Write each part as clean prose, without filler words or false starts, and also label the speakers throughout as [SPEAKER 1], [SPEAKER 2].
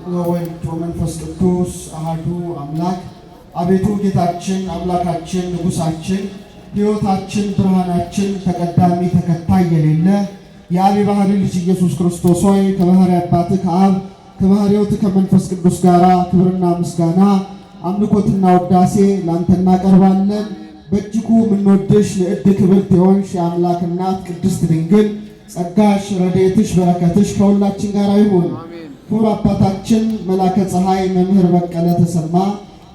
[SPEAKER 1] ወወልድ ወመንፈስ ቅዱስ አሐዱ አምላክ። አቤቱ ጌታችን አምላካችን ንጉሳችን ሕይወታችን ብርሃናችን ተቀዳሚ ተከታይ የሌለ የአብ የባህሪ ልጅ ኢየሱስ ክርስቶስ ሆይ ከባህሪ አባትህ ከአብ ከባህሪ ሕይወት ከመንፈስ ቅዱስ ጋራ ክብርና ምስጋና አምልኮትና ውዳሴ ላንተ እናቀርባለን። በእጅጉ የምንወድሽ ንዕድ ክብርት የሆንሽ የአምላክ እናት ቅድስት ድንግል ጸጋሽ ረድኤትሽ በረከትሽ ከሁላችን ጋር ይሁን። ክቡር አባታችን መላከ ፀሐይ መምህር በቀለ ተሰማ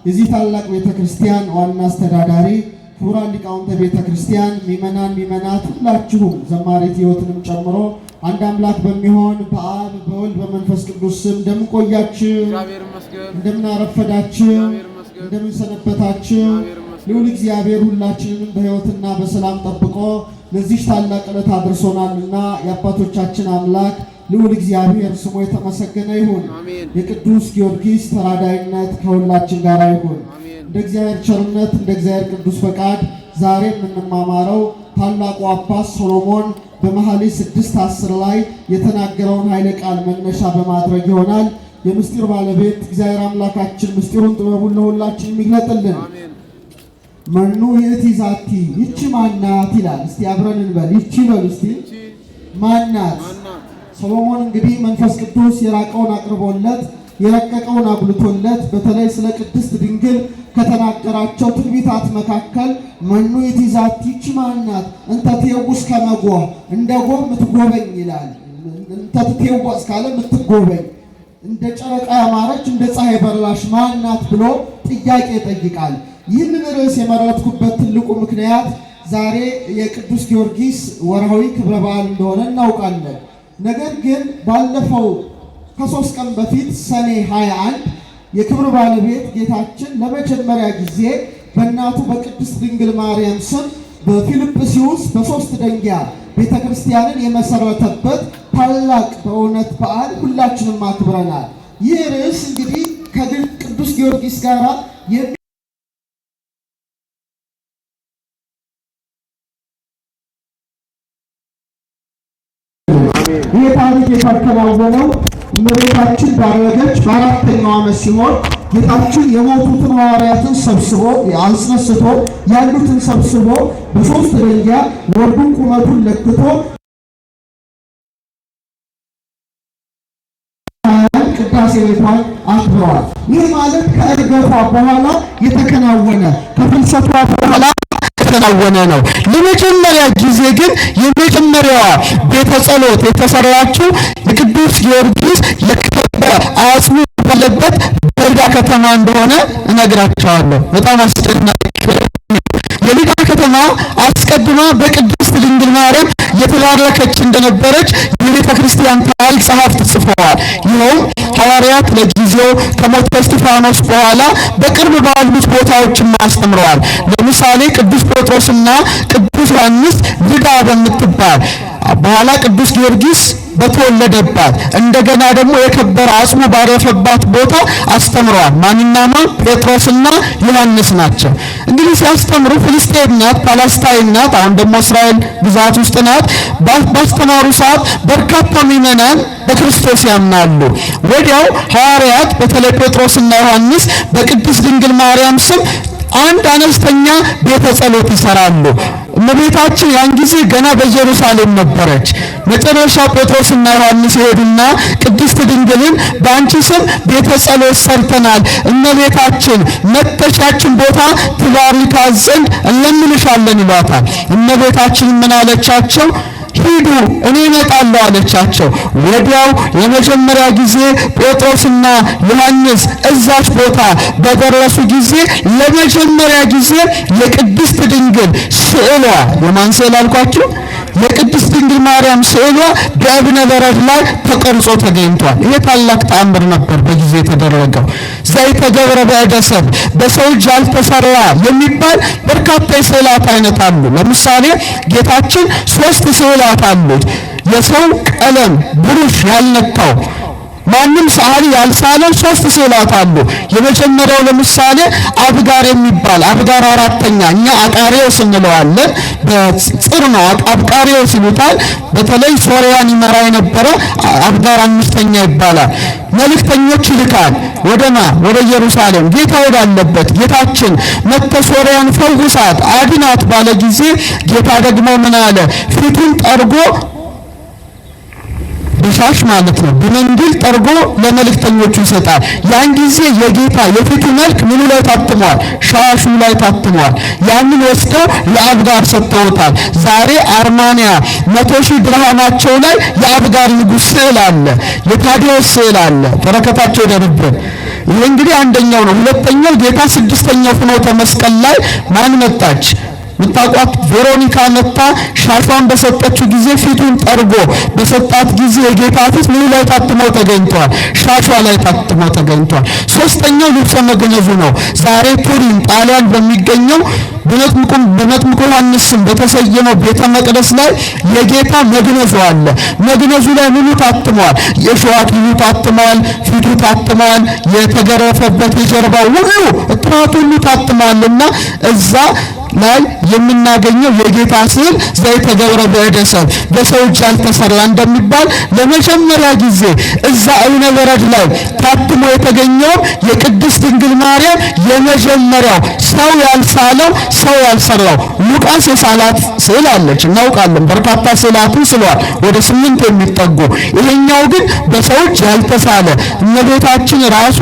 [SPEAKER 1] የዚህ ታላቅ ቤተክርስቲያን ዋና አስተዳዳሪ፣ ክቡራን ሊቃውንተ ቤተክርስቲያን፣ ሚመናት ሁላችሁም ዘማሪት ሕይወትንም ጨምሮ አንድ አምላክ በሚሆን በአብ በወልድ በመንፈስ ቅዱስ ስም እንደምን ቆያችሁ? እንደምን አረፈዳችሁ? እንደምን ሰነበታችሁ? ልዑል እግዚአብሔር ሁላችንንም በሕይወትና በሰላም ጠብቆ ለዚህ ታላቅ ዕለት አድርሶናልና የአባቶቻችን አምላክ ልዑል እግዚአብሔር ስሙ የተመሰገነ ይሁን። የቅዱስ ጊዮርጊስ ተራዳይነት ከሁላችን ጋር ይሁን። እንደ እግዚአብሔር ቸርነት እንደ እግዚአብሔር ቅዱስ ፈቃድ ዛሬ የምንማማረው ታላቁ አባት ሶሎሞን በመኃልየ 6:10 ላይ የተናገረውን ኃይለ ቃል መነሻ በማድረግ ይሆናል። የምስጢር ባለቤት እግዚአብሔር አምላካችን ምስጢሩን ጥበቡን ለሁላችን ይግለጥልን። መኑ ይእቲ ዛቲ ይቺ ማናት ይላል። እስቲ አብረን እንበል። ይቺ በሉ እስቲ ማናት? ሶሎሞን እንግዲህ መንፈስ ቅዱስ የራቀውን አቅርቦለት የረቀቀውን አጉልቶለት በተለይ ስለ ቅድስት ድንግል ከተናገራቸው ትንቢታት መካከል መኑ ይእቲ ዛቲ ይቺ ማናት እንተ ትየውስ ከመ ጎህ እንደ ጎህ የምትጎበኝ ይላል። እንተ ትየውስ ካለ የምትጎበኝ እንደ ጨረቃ ያማረች እንደ ፀሐይ በራሽ ማናት ብሎ ጥያቄ ይጠይቃል። ይህንን ርዕስ የመረጥኩበት ትልቁ ምክንያት ዛሬ የቅዱስ ጊዮርጊስ ወርሃዊ ክብረ በዓል እንደሆነ እናውቃለን። ነገር ግን ባለፈው ከ3 ቀን በፊት ሰኔ 21 የክብር ባለቤት ጌታችን ለመጀመሪያ ጊዜ በእናቱ በቅድስት ድንግል ማርያም ስም በፊልጵስዩስ በ3 ደንጊያ ቤተክርስቲያንን የመሰረተበት ታላቅ በእውነት በዓል ሁላችንም አክብረናል። ይህ ርዕስ እንግዲህ ከቅዱስ ጊዮርጊስ ጋር ይህ ታሪክ የተከናወነው እመቤታችን ባረገች በ4ኛው ዓመት ሲሆን ጌታችን የሞቱትን ሐዋርያትን ሰብስቦ አስነስቶ ያሉትን ሰብስቦ በ3 ደንጊያ ወርዱን ቁመቱን ለክቶ ቅዳሴ ቤቷን አክብረዋል። ይህ ማለት ከእርገቷ በኋላ የተከናወነ ከፍልሰቷ በኋላ የተከናወነ ነው። ለመጀመሪያ ጊዜ ግን የመጀመሪያዋ ቤተ ጸሎት የተሰራችው የቅዱስ ጊዮርጊስ የከበረ አጽሙ ባለበት በሊዳ ከተማ እንደሆነ እነግራቸዋለሁ። በጣም አስደናቂ የሊዳ ከተማ አስቀድማ በቅድስት ድንግል ማርያም የተባረከች እንደነበረች የቤተ ክርስቲያን ታሪክ ጸሐፍት ጽፈዋል። ይኸውም ሐዋርያት ለጊዜው ከሞተ እስጢፋኖስ በኋላ በቅርብ ባሉት ቦታዎችን አስተምረዋል። ለምሳሌ ቅዱስ ጴጥሮስና ቅዱስ ዮሐንስ ሊዳ በምትባል በኋላ ቅዱስ ጊዮርጊስ በተወለደባት እንደገና ደግሞ የከበረ አጽሙ ባረፈባት ቦታ አስተምረዋል። ማንና ማን? ጴጥሮስና ዮሐንስ ናቸው። እንግዲህ ሲያስተምሩ ፍልስጤም ናት፣ ፓለስታይን ናት፣ አሁን ደግሞ እስራኤል ግዛት ውስጥ ናት። ባስተማሩ ሰዓት በርካታ ምዕመናን በክርስቶስ ያምናሉ። ወዲያው ሐዋርያት በተለይ ጴጥሮስና ዮሐንስ በቅድስት ድንግል ማርያም ስም አንድ አነስተኛ ቤተ ጸሎት ይሰራሉ። እመቤታችን ያን ጊዜ ገና በኢየሩሳሌም ነበረች። መጨረሻ ጴጥሮስና ዮሐንስ ሄዱና ቅድስት ድንግልን በአንቺ ስም ቤተ ጸሎት ሰርተናል፣ እመቤታችን መተሻችን ቦታ ትባርካት ዘንድ እንለምንሻለን ይሏታል። እመቤታችን ምን አለቻቸው? ሂዱ እኔ እመጣለሁ አለቻቸው። ወዲያው ለመጀመሪያ ጊዜ ጴጥሮስና ዮሐንስ እዛች ቦታ በደረሱ ጊዜ ለመጀመሪያ ጊዜ የቅድስት ድንግል ስዕሏ የማን ስዕል አልኳችሁ? የቅድስት ድንግል ማርያም ስዕሏ በእብነ በረድ ላይ ተቀርጾ ተገኝቷል። ይሄ ታላቅ ተአምር ነበር በጊዜ የተደረገው። ዘይተገብረ በእደ ሰብእ በሰው እጅ ያልተሰራ የሚባል በርካታ የስዕላት አይነት አሉ። ለምሳሌ ጌታችን 3 ስዕላት አሉት። የሰው ቀለም ብሩሽ ያልነካው
[SPEAKER 2] ማንም ሰዓሊ ያልሳለው 3 ስዕላት አሉ። የመጀመሪያው ለምሳሌ አብጋር የሚባል አብጋር አራተኛ እኛ አቃሪዎስ እንለዋለን። በጽር ነው አብቃሪዎስ ይሉታል። በተለይ ሶርያን ይመራ የነበረ አብጋር አምስተኛ ይባላል። መልእክተኞች ይልካል ወደ ኢየሩሳሌም ጌታ ወዳለበት ጌታችን መጥቶ ሶርያን ፈውሳት አድናት ባለ ጊዜ ጌታ ደግሞ ምን አለ? ፊቱን ጠርጎ በሻሽ ማለት ነው በመንግል ጠርጎ ለመልእክተኞቹ ይሰጣል። ያን ጊዜ የጌታ የፊቱ መልክ ምኑ ላይ ታትሟል? ሻሹ ላይ ታትሟል። ያንን ወስደው ለአብጋር ሰጥተውታል። ዛሬ አርማንያ 100,000 ድርሃማቸው ላይ የአብጋር ንጉሥ ስዕል አለ፣ የታዲዮስ ስዕል አለ። በረከታቸው ይደርብን። ይሄ እንግዲህ አንደኛው ነው። ሁለተኛው ጌታ 6ኛው ፍኖተ መስቀል ላይ ማን መጣች? ምታቋት ቬሮኒካ መጣ። ሻሿን በሰጠችው ጊዜ ፊቱን ጠርጎ በሰጣት ጊዜ የጌታ ፊት ምን ላይ ታትሞ ተገኝቷል? ሻሿ ላይ ታትሞ ተገኝቷል። ሶስተኛው ልብሰ መግነዙ ነው። ዛሬ ቱሪን ጣሊያን በሚገኘው በመጥምቁ ዮሐንስ ስም በተሰየመው ቤተ መቅደስ ላይ የጌታ መግነዙ አለ። መግነዙ ላይ ምኑ ታትሟል? የሾህ አክሊሉ ታትሟል፣ ፊቱ ታትሟል፣ የተገረፈበት የጀርባው ሁሉ እጥራቱ ሁሉ ታትሟልና እዛ ላይ የምናገኘው የጌታ ስዕል ዘይተገብረ በእደ ሰብ በሰው እጅ ያልተሰራ እንደሚባል ለመጀመሪያ ጊዜ እዛ እብነ በረድ ላይ ታትሞ የተገኘው የቅድስት ድንግል ማርያም የመጀመሪያው ሰው ያልሳለው ሰው ያልሰራው ሉቃስ የሳላት ስዕል አለች እናውቃለን። በርካታ ስዕላትን ስሏል ወደ 8 የሚጠጉ። ይሄኛው ግን በሰው እጅ ያልተሳለ እመቤታችን ራሷ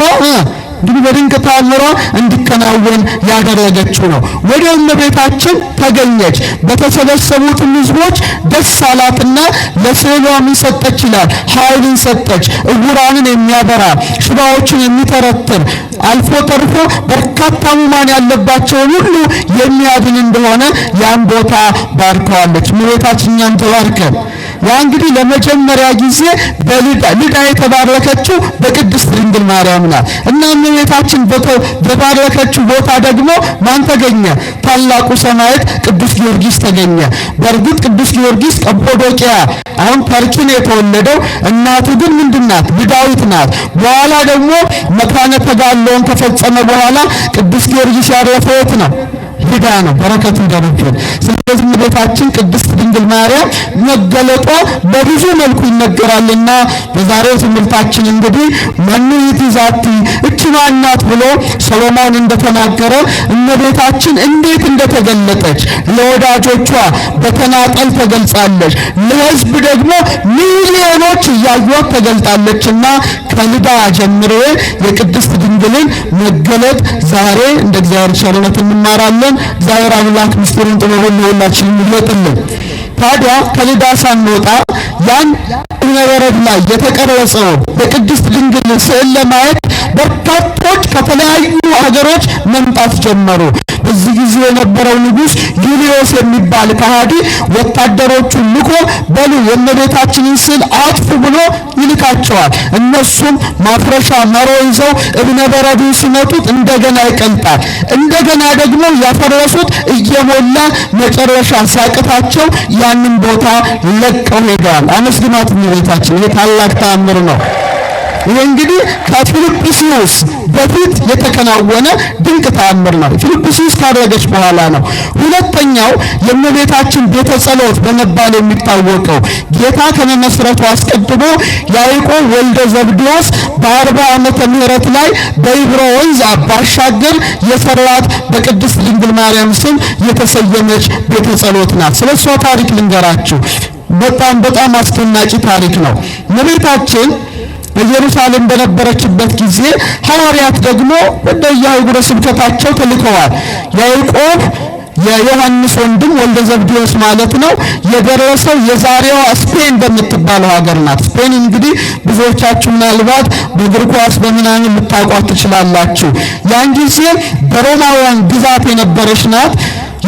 [SPEAKER 2] እንግዲህ በድንቅ ተአምሯ እንዲከናወን ያደረገችው ነው። ወዲያው እመቤታችን ተገኘች። በተሰበሰቡት ሕዝቦች ደስ አላትና ለስዕሏ ምን ሰጠች ይላል? ኃይልን ሰጠች። ዕውራንን የሚያበራ ሽባዎችን የሚተረትር አልፎ ተርፎ በርካታ ሕሙማን ያለባቸውን ሁሉ የሚያድን እንደሆነ ያን ቦታ ባርከዋለች። እመቤታችን እኛን ተባርከን። ያ እንግዲህ ለመጀመሪያ ጊዜ በልዳ የተባረከችው በቅድስት ድንግል ማርያም ናት እና እመቤታችን በባረከችው ቦታ ደግሞ ማን ተገኘ? ታላቁ ሰማዕት ቅዱስ ጊዮርጊስ ተገኘ። በእርግጥ ቅዱስ ጊዮርጊስ ቀጶዶቅያ አሁን ተርኪ ነው የተወለደው። እናቱ ግን ምንድናት? ልዳዊት ናት። በኋላ ደግሞ መካነ ተጋድሎውን ከፈጸመ በኋላ ቅዱስ ጊዮርጊስ ያረፈው የት ነው? ልዳ ነው። በረከቱ ይደርብን። ስለዚህ እመቤታችን ቅድስት ድንግል ማርያም መገለጧ በብዙ መልኩ ይነገራልና በዛሬው ትምህርታችን እንግዲህ መኑ ይእቲ ዛቲ እቺ ማን ናት ብሎ ሰሎሞን እንደተናገረ እመቤታችን እንዴት እንደተገለጠች ለወዳጆቿ በተናጠል ተገልጻለች፣ ለሕዝብ ደግሞ ሚሊዮኖች እያዩት ተገልጣለችና ከልዳ ጀምሮ የቅድስት ድንግልን መገለጥ ዛሬ እንደ እግዚአብሔር ቸርነት እንማራለን። እግዚአብሔር አምላክ ምስጢሩን ጥበቡን ለሁላችንም ይግለጥልን። ታዲያ ከልዳ ሳንወጣ ያን እብነ በረድ ላይ የተቀረጸው በቅድስት ድንግል ስዕል ለማየት በርካቶች ከተለያዩ ሀገሮች መምጣት ጀመሩ። በዚህ ጊዜ የነበረው ንጉሥ ዩልዮስ የሚባል ከሃዲ ወታደሮቹን ልኮ በሉ የእመቤታችንን ስዕል አጥፉ ብሎ ይልካቸዋል። እነሱም ማፍረሻ መሮ ይዘው እብነ በረዱን ሲመቱት እንደገና ይቀልጣል። እንደገና ደግሞ ያፈረሱት እየሞላ መጨረሻ ሲያቅታቸው ያንን ቦታ ለቀው ሄደዋል። አመስግናት እመቤታችን። ይህ ታላቅ ተአምር ነው። ይህ እንግዲህ ከፊልጵስዩስ በፊት የተከናወነ ድንቅ ተአምር ነው። ፊልጵስዩስ ካደረገች በኋላ ነው። ሁለተኛው የእመቤታችን ቤተ ጸሎት በመባል የሚታወቀው ጌታ ከመመስረቱ አስቀድሞ ያዕቆብ ወልደ ዘብዴዎስ በ40 ዓመተ ምህረት ላይ በይብሮ ወንዝ ባሻገር የሰራት በቅድስት ድንግል ማርያም ስም የተሰየመች ቤተ ጸሎት ናት። ስለሷ ታሪክ ልንገራችሁ። በጣም አስደናቂ ታሪክ ነው። እመቤታችን በኢየሩሳሌም በነበረችበት ጊዜ ሐዋርያት ደግሞ ወደ የአህጉረ ስብከታቸው ተልከዋል። ያዕቆብ የዮሐንስ ወንድም ወልደ ዘብዴዎስ ማለት ነው የደረሰው የዛሬዋ ስፔን በምትባለው ሀገር ናት። ስፔን እንግዲህ ብዙዎቻችሁ ምናልባት በእግር ኳስ በምናምን ልታውቋት ትችላላችሁ። ያን ጊዜ በሮማውያን ግዛት የነበረች ናት።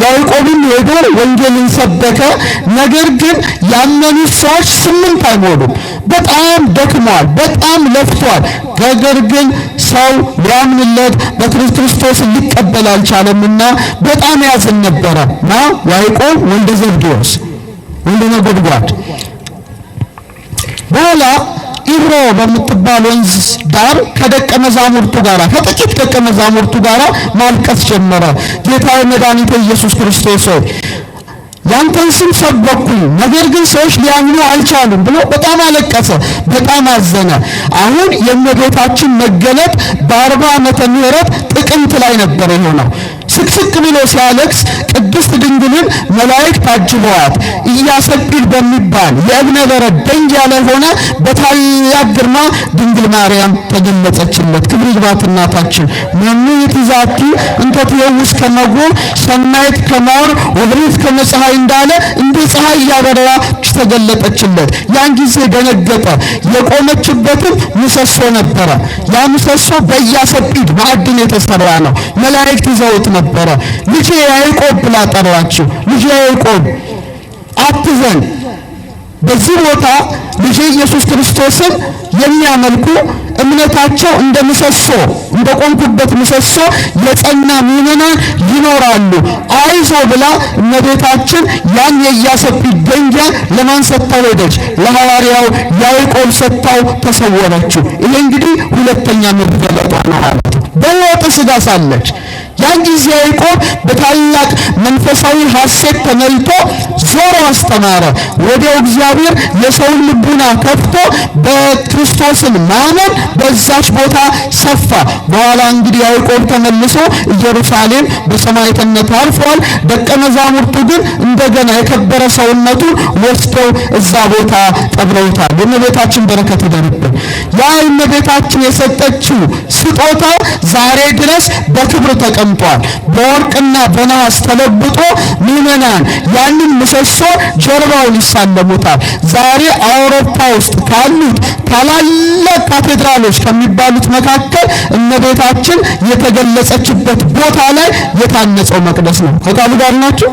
[SPEAKER 2] ያዕቆብም ሄዶ ወንጌልን ሰበከ። ነገር ግን ያመኑት ሰዎች 8 አይሞሉም። በጣም ደክሟል፣ በጣም ለፍቷል። ነገር ግን ሰው ሊያምንለት በክርስቶስ ሊቀበል አልቻለምና በጣም ያዝን ነበረ እና ያዕቆብ ወልደ ዘብዴዎስ ወልደ ነጎድጓድ በኋላ ኢብሮ በምትባል ወንዝ ዳር ከጥቂት ደቀ መዛሙርቱ ጋር ማልቀስ ጀመረ። ጌታዬ መድኃኒቴ ኢየሱስ ክርስቶስ ሆይ ያንተን ስም ሰበኩኝ፣ ነገር ግን ሰዎች ሊያምኑ አልቻሉም ብሎ በጣም አለቀሰ፣ በጣም አዘነ። አሁን የእመቤታችን መገለጥ በ40 ዓመተ ምህረት ጥቅምት ላይ ነበር የሆነው። ስቅስቅ ብሎ ሲያለቅስ ቅድስት ድንግልን መላእክት አጅበዋት ኢያሰጲድ በሚባል የእብነ በረድ ደንጊያ ላይ ሆነ በታላቅ ግርማ ድንግል ማርያም ተገለጸችለት። ክብር ይግባት እናታችን። መኑ ይትዛቲ እንተ ትየውስ ከመጎ ሰናይት ከማወር ወብሪት ከመፀሐይ እንዳለ እንደ ፀሐይ እያበራች ተገለጠችለት። ያን ጊዜ ደነገጠ። የቆመችበትም ምሰሶ ነበረ። ያ ምሰሶ በኢያሰጲድ ማዕድን የተሰራ ነው። መላእክት ይዘውት ነበረ። ልጄ ያዕቆብ ብላ ጠራችው። ልጄ ያዕቆብ አትዘን። በዚህ ቦታ ልጄ ኢየሱስ ክርስቶስን የሚያመልኩ እምነታቸው እንደ ምሰሶ እንደ ቆምኩበት ምሰሶ የጸና ምዕመናን ይኖራሉ። አይዞ ብላ እመቤታችን ያን የኢያሰጲድ ደንጊያ ለማን ሰጥታው ሄደች? ለሐዋርያው ያዕቆብ ሰጥታው ተሰወረችው። ይሄ እንግዲህ ሁለተኛ መገለጧ ነው ማለት ነው። በሕይወተ ሥጋ ሳለች ያን ጊዜ ያዕቆብ በታላቅ መንፈሳዊ ሐሴት ተሞልቶ ዞሮ አስተማረ። ወዲያው እግዚአብሔር የሰውን ልቡና ከፍቶ በክርስቶስን ማመን በዛች ቦታ ሰፋ። በኋላ እንግዲህ ያዕቆብ ተመልሶ ኢየሩሳሌም በሰማዕትነት አርፏል። ደቀ መዛሙርቱ ግን እንደገና የከበረ ሰውነቱን ወስደው እዛ ቦታ ቀብረውታል። የእመቤታችን በረከት ይደርብን። ያ የእመቤታችን የሰጠችው ስጦታ ዛሬ ድረስ በክብር ተቀምጧል። በወርቅና በነሐስ ተለብጦ ምዕመናን ያንን ምሰሶ ጀርባውን ይሳለሙታል። ዛሬ አውሮፓ ውስጥ ካሉት ታላላቅ ካቴድራሎች ከሚባሉት መካከል እመቤታችን የተገለጸችበት ቦታ ላይ የታነጸው መቅደስ ነው። ከቃሉ ጋር ናችሁ?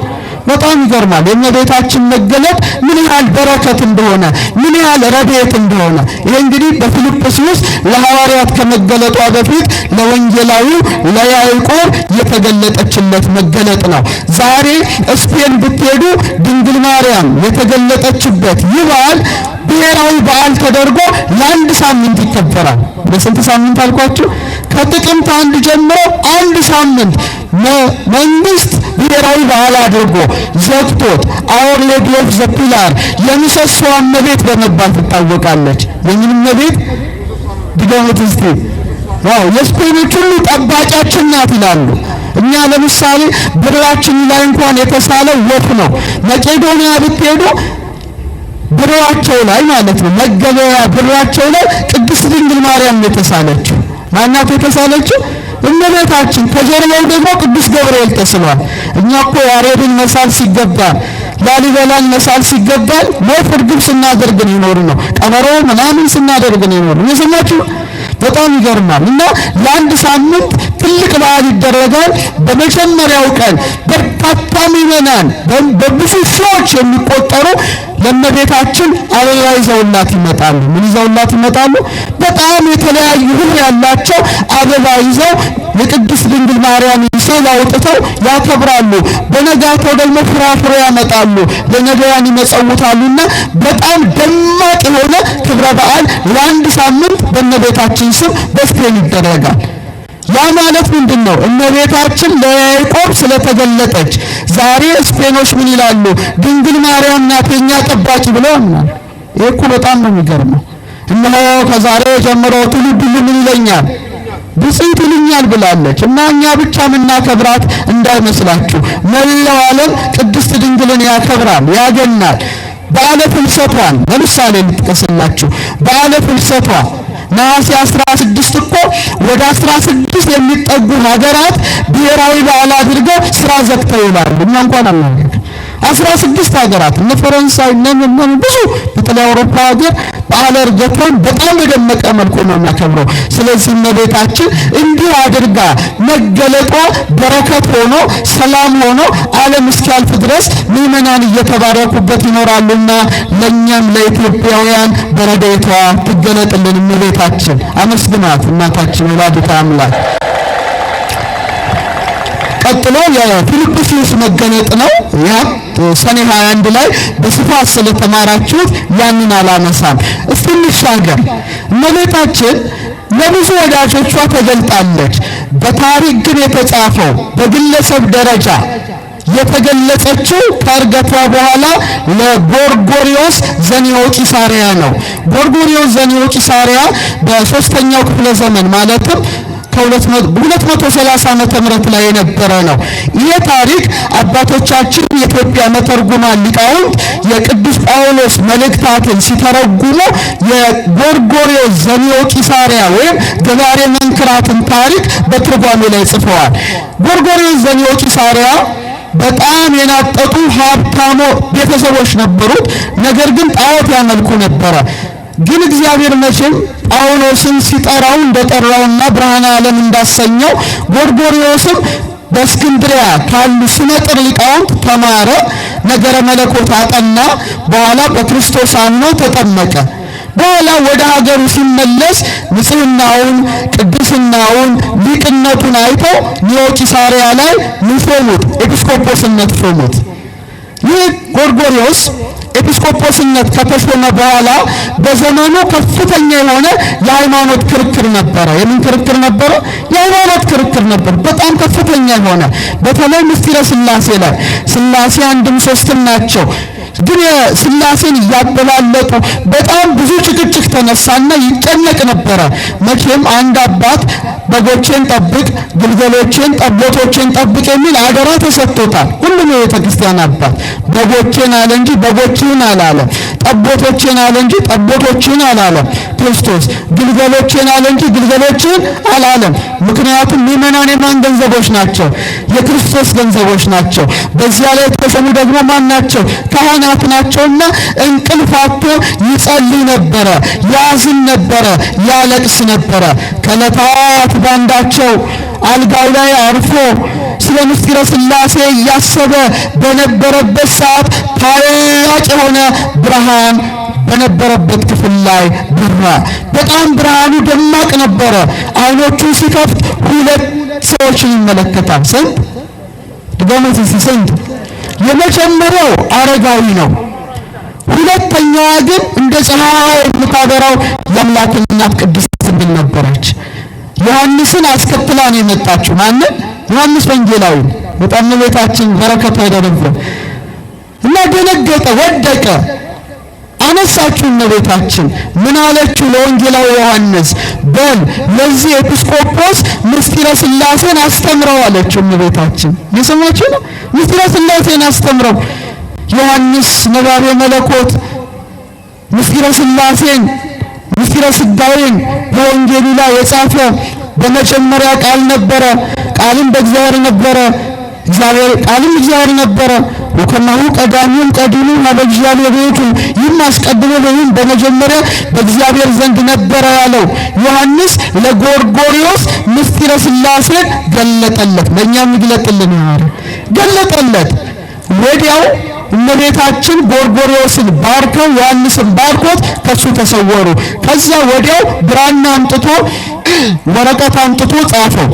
[SPEAKER 2] በጣም ይገርማል። የእመቤታችን መገለጥ ምን ያህል በረከት እንደሆነ ምን ያህል ረድኤት እንደሆነ ይሄ እንግዲህ በፊልጵስዩስ ለሐዋርያት ከመገለጧ በፊት ለወንጌላዊው ለያዕቆብ የተገለጠችለት መገለጥ ነው። ዛሬ ስፔን ብትሄዱ ድንግል ማርያም የተገለጠችበት ይህ በዓል ብሔራዊ በዓል ተደርጎ ለአንድ ሳምንት ይከበራል። በስንት ሳምንት አልኳችሁ? ከጥቅምት 1 ጀምሮ አንድ ሳምንት መንግስት ብሔራዊ በዓል አድርጎ ዘግቶት አወር ሌዲ ኦፍ ዘ ፒላር የምሰሶዋ እመቤት በመባል ትታወቃለች። የምን እመቤት? ድገሙት እስቲ። ዋው! የስፔኖች ሁሉ ጠባቂያችን ናት ይላሉ። እኛ ለምሳሌ ብራችን ላይ እንኳን የተሳለው ወፍ ነው። መቄዶንያ ብትሄዱ ብራቸው ላይ ማለት ነው መገበያ ብራቸው ላይ ቅድስት ድንግል ማርያም የተሳለችው ማናት? የተሳለችው እመቤታችን። ከጀርባው ደግሞ ቅዱስ ገብርኤል ተስሏል። እኛ እኮ ያሬድን መሳል ሲገባል ላሊበላን መሳል ሲገባል ሞት እርግብ ስናደርግ ይኖር ነው። ቀበሮ ምናምን ስናደርግ ይኖር ነው። የሰማችሁ? በጣም ይገርማል። እና ለአንድ ሳምንት ትልቅ በዓል ይደረጋል። በመጀመሪያው ቀን በርካታ ምዕመናን በብዙ ሺዎች የሚቆጠሩ ለእመቤታችን አበባ ይዘውላት ይመጣሉ። ምን ይዘውላት ይመጣሉ? በጣም የተለያዩ ህብር ያላቸው አበባ ይዘው የቅድስት ድንግል ማርያም ስዕል አውጥተው ያከብራሉ። በነጋታው ደግሞ ፍራፍሬ ያመጣሉ፣ ለነዳያን ይመጸውታሉና በጣም ደማቅ የሆነ ክብረ በዓል ለአንድ ሳምንት በእመቤታችን ስም በስፔን ይደረጋል። ያ ማለት ምንድነው? እመቤታችን ለያዕቆብ ስለተገለጠች ዛሬ ስፔኖች ምን ይላሉ? ድንግል ማርያም ናት የኛ ጠባቂ ብለው ያምናሉ። ይሄ እኮ በጣም ነው የሚገርመው። እነሆ ከዛሬ ጀምሮ ትውልድ ሁሉ ምን ይለኛል? ብፅዕት ይሉኛል ብላለች። እና እኛ ብቻ ምናከብራት እንዳይመስላችሁ፣ መላው ዓለም ቅድስት ድንግልን ያከብራል፣ ያገናል። በዓለ ፍልሰቷን ለምሳሌ ልጥቀስላችሁ። በዓለ ፍልሰቷ ነሐሴ 16 እኮ ወደ 16 የሚጠጉ ሀገራት ብሔራዊ በዓል አድርገው ስራ ዘግተው ይላሉ። እኛ እንኳን አናደርግ 16 ሀገራት እነ ፈረንሳይ እነ ብዙ በተለይ አውሮፓ ሀገር በዓለ ዕርገቷን በጣም በደመቀ መልኩ ነው የሚያከብረው። ስለዚህ እመቤታችን እንዲህ አድርጋ መገለጧ በረከት ሆኖ ሰላም ሆኖ ዓለም እስኪያልፍ ድረስ ምዕመናን እየተባረኩበት ይኖራሉና ለእኛም ለኢትዮጵያውያን በረድኤቷ ትገለጥልን እመቤታችን። አመስግናት እናታችን ወላዲተ አምላክ። ቀጥሎ የፊልጵስዩስ መገለጥ ነው። ያ ሰኔ 21 ላይ በስፋት ስለተማራችሁት ያንን አላነሳም። እስቲ እንሻገር። እመቤታችን ለብዙ ወዳጆቿ ተገልጣለች። በታሪክ ግን የተጻፈው በግለሰብ ደረጃ የተገለጸችው ከእርገቷ በኋላ ለጎርጎሪዮስ ዘኒዮቂሳርያ ነው። ጎርጎሪዮስ ዘኒዮቂሳርያ በ3ኛው ክፍለ ዘመን ማለትም ከ230 ዓመተ ምህረት ላይ የነበረ ነው። ይህ ታሪክ አባቶቻችን የኢትዮጵያ መተርጉማን ሊቃውንት የቅዱስ ጳውሎስ መልእክታትን ሲተረጉሙ የጎርጎሪዮስ ዘኒዮቂሳርያ ወይም ገባሬ መንክራትን ታሪክ በትርጓሜ ላይ ጽፈዋል። ጎርጎሪዮስ ዘኒዮቂሳርያ በጣም የናጠጡ ሀብታሞ ቤተሰቦች ነበሩት። ነገር ግን ጣዖት ያመልኩ ነበረ። ግን እግዚአብሔር መቼም ጳውሎስን ሲጠራው እንደጠራውና ብርሃነ ዓለም እንዳሰኘው ጎርጎሪዮስም በእስክንድርያ ካሉ ስመጥር ሊቃውንት ተማረ፣ ነገረ መለኮት አጠና። በኋላ በክርስቶስ አምኖ ተጠመቀ። በኋላ ወደ ሀገሩ ሲመለስ ንጽሕናውን፣ ቅድስናውን፣ ሊቅነቱን አይተው ኒዮቂሳርያ ላይ ሾሙት፣ ኤጲስቆጶስነት ሾሙት። ይህ ጎርጎሪዮስ ኤጲስቆጶስነት ከተሾመ በኋላ በዘመኑ ከፍተኛ የሆነ የሃይማኖት ክርክር ነበረ። የምን ክርክር ነበረ? የሃይማኖት ክርክር ነበር። በጣም ከፍተኛ የሆነ በተለይ ምስጢረ ሥላሴ ላይ ሥላሴ አንድም ሦስትም ናቸው። ግን ሥላሴን እያበላለጡ በጣም ብዙ ጭቅጭቅ ተነሳና ይጨነቅ ነበረ። መቼም አንድ አባት በጎቼን ጠብቅ፣ ግልገሎቼን፣ ጠቦቶቼን ጠብቅ የሚል አደራ ተሰጥቶታል። ሁሉም የቤተ ክርስቲያን አባት በጎቼን አለ እንጂ በጎችን አላለም። ጠቦቶቼን አለ እንጂ ጠቦቶችን አላለም ክርስቶስ። ግልገሎቼን አለ እንጂ ግልገሎችን አላለም። ምክንያቱም ምእመናን የማን ገንዘቦች ናቸው? የክርስቶስ ገንዘቦች ናቸው። በዚያ ላይ የተሾሙ ደግሞ ማን ናቸው? ካህናት ናቸውና እንቅልፍ አጥቶ ይጸልይ ነበረ፣ ያዝን ነበረ፣ ያለቅስ ነበረ። ከዕለታት ባንዳቸው አልጋው ላይ አርፎ ስለ ምስጢረ ሥላሴ እያሰበ በነበረበት ሰዓት ታላቅ የሆነ ብርሃን በነበረበት ክፍል ላይ በራ። በጣም ብርሃኑ ደማቅ ነበረ። አይኖቹን ሲከፍት 2 ሰዎችን ይመለከታል። ስንት? ድገሙት እስኪ ስንት? የመጀመሪያው አረጋዊ ነው። ሁለተኛዋ ግን እንደ ፀሐይ የምታበራው የአምላክ እናት ቅድስት ድንግል ነበረች። ዮሐንስን አስከትላ ነው የመጣችው። ማንን? ዮሐንስ ወንጌላዊ። በጣም ቤታችን በረከቱ አይደረብም እና ደነገጠ፣ ወደቀ። አነሳችሁ እመቤታችን ምን አለችው ለወንጌላዊ ዮሐንስ? በል ለዚህ ኤጲስቆጶስ ምስጢረ ሥላሴን አስተምረው አለችው እመቤታችን። የሰማችሁ ነው? ምስጢረ ሥላሴን አስተምረው። ዮሐንስ ነባቤ መለኮት ምስጢረ ሥላሴን ምስጢረ ሥጋዌን በወንጌሉ ላይ የጻፈ በመጀመሪያ ቃል ነበረ፣ ቃልም በእግዚአብሔር ነበረ፣ ቃልም እግዚአብሔር ነበረ። ወከማሁ ቀዳሚው ቀዲሙ በእግዚአብሔር ቤቱ ይህም አስቀድሞ በመጀመሪያ በእግዚአብሔር ዘንድ ነበረ ያለው ዮሐንስ ለጎርጎሪዮስ ምስጢረ ሥላሴን ገለጠለት። ለእኛም ይግለጥልን ያለ ገለጠለት። ወዲያው እመቤታችን ጎርጎሪዮስን ባርከው ዮሐንስን ባርኮት ከሱ ተሰወሩ። ከዛ ወዲያው ብራና አምጥቶ ወረቀት አምጥቶ ጻፈው።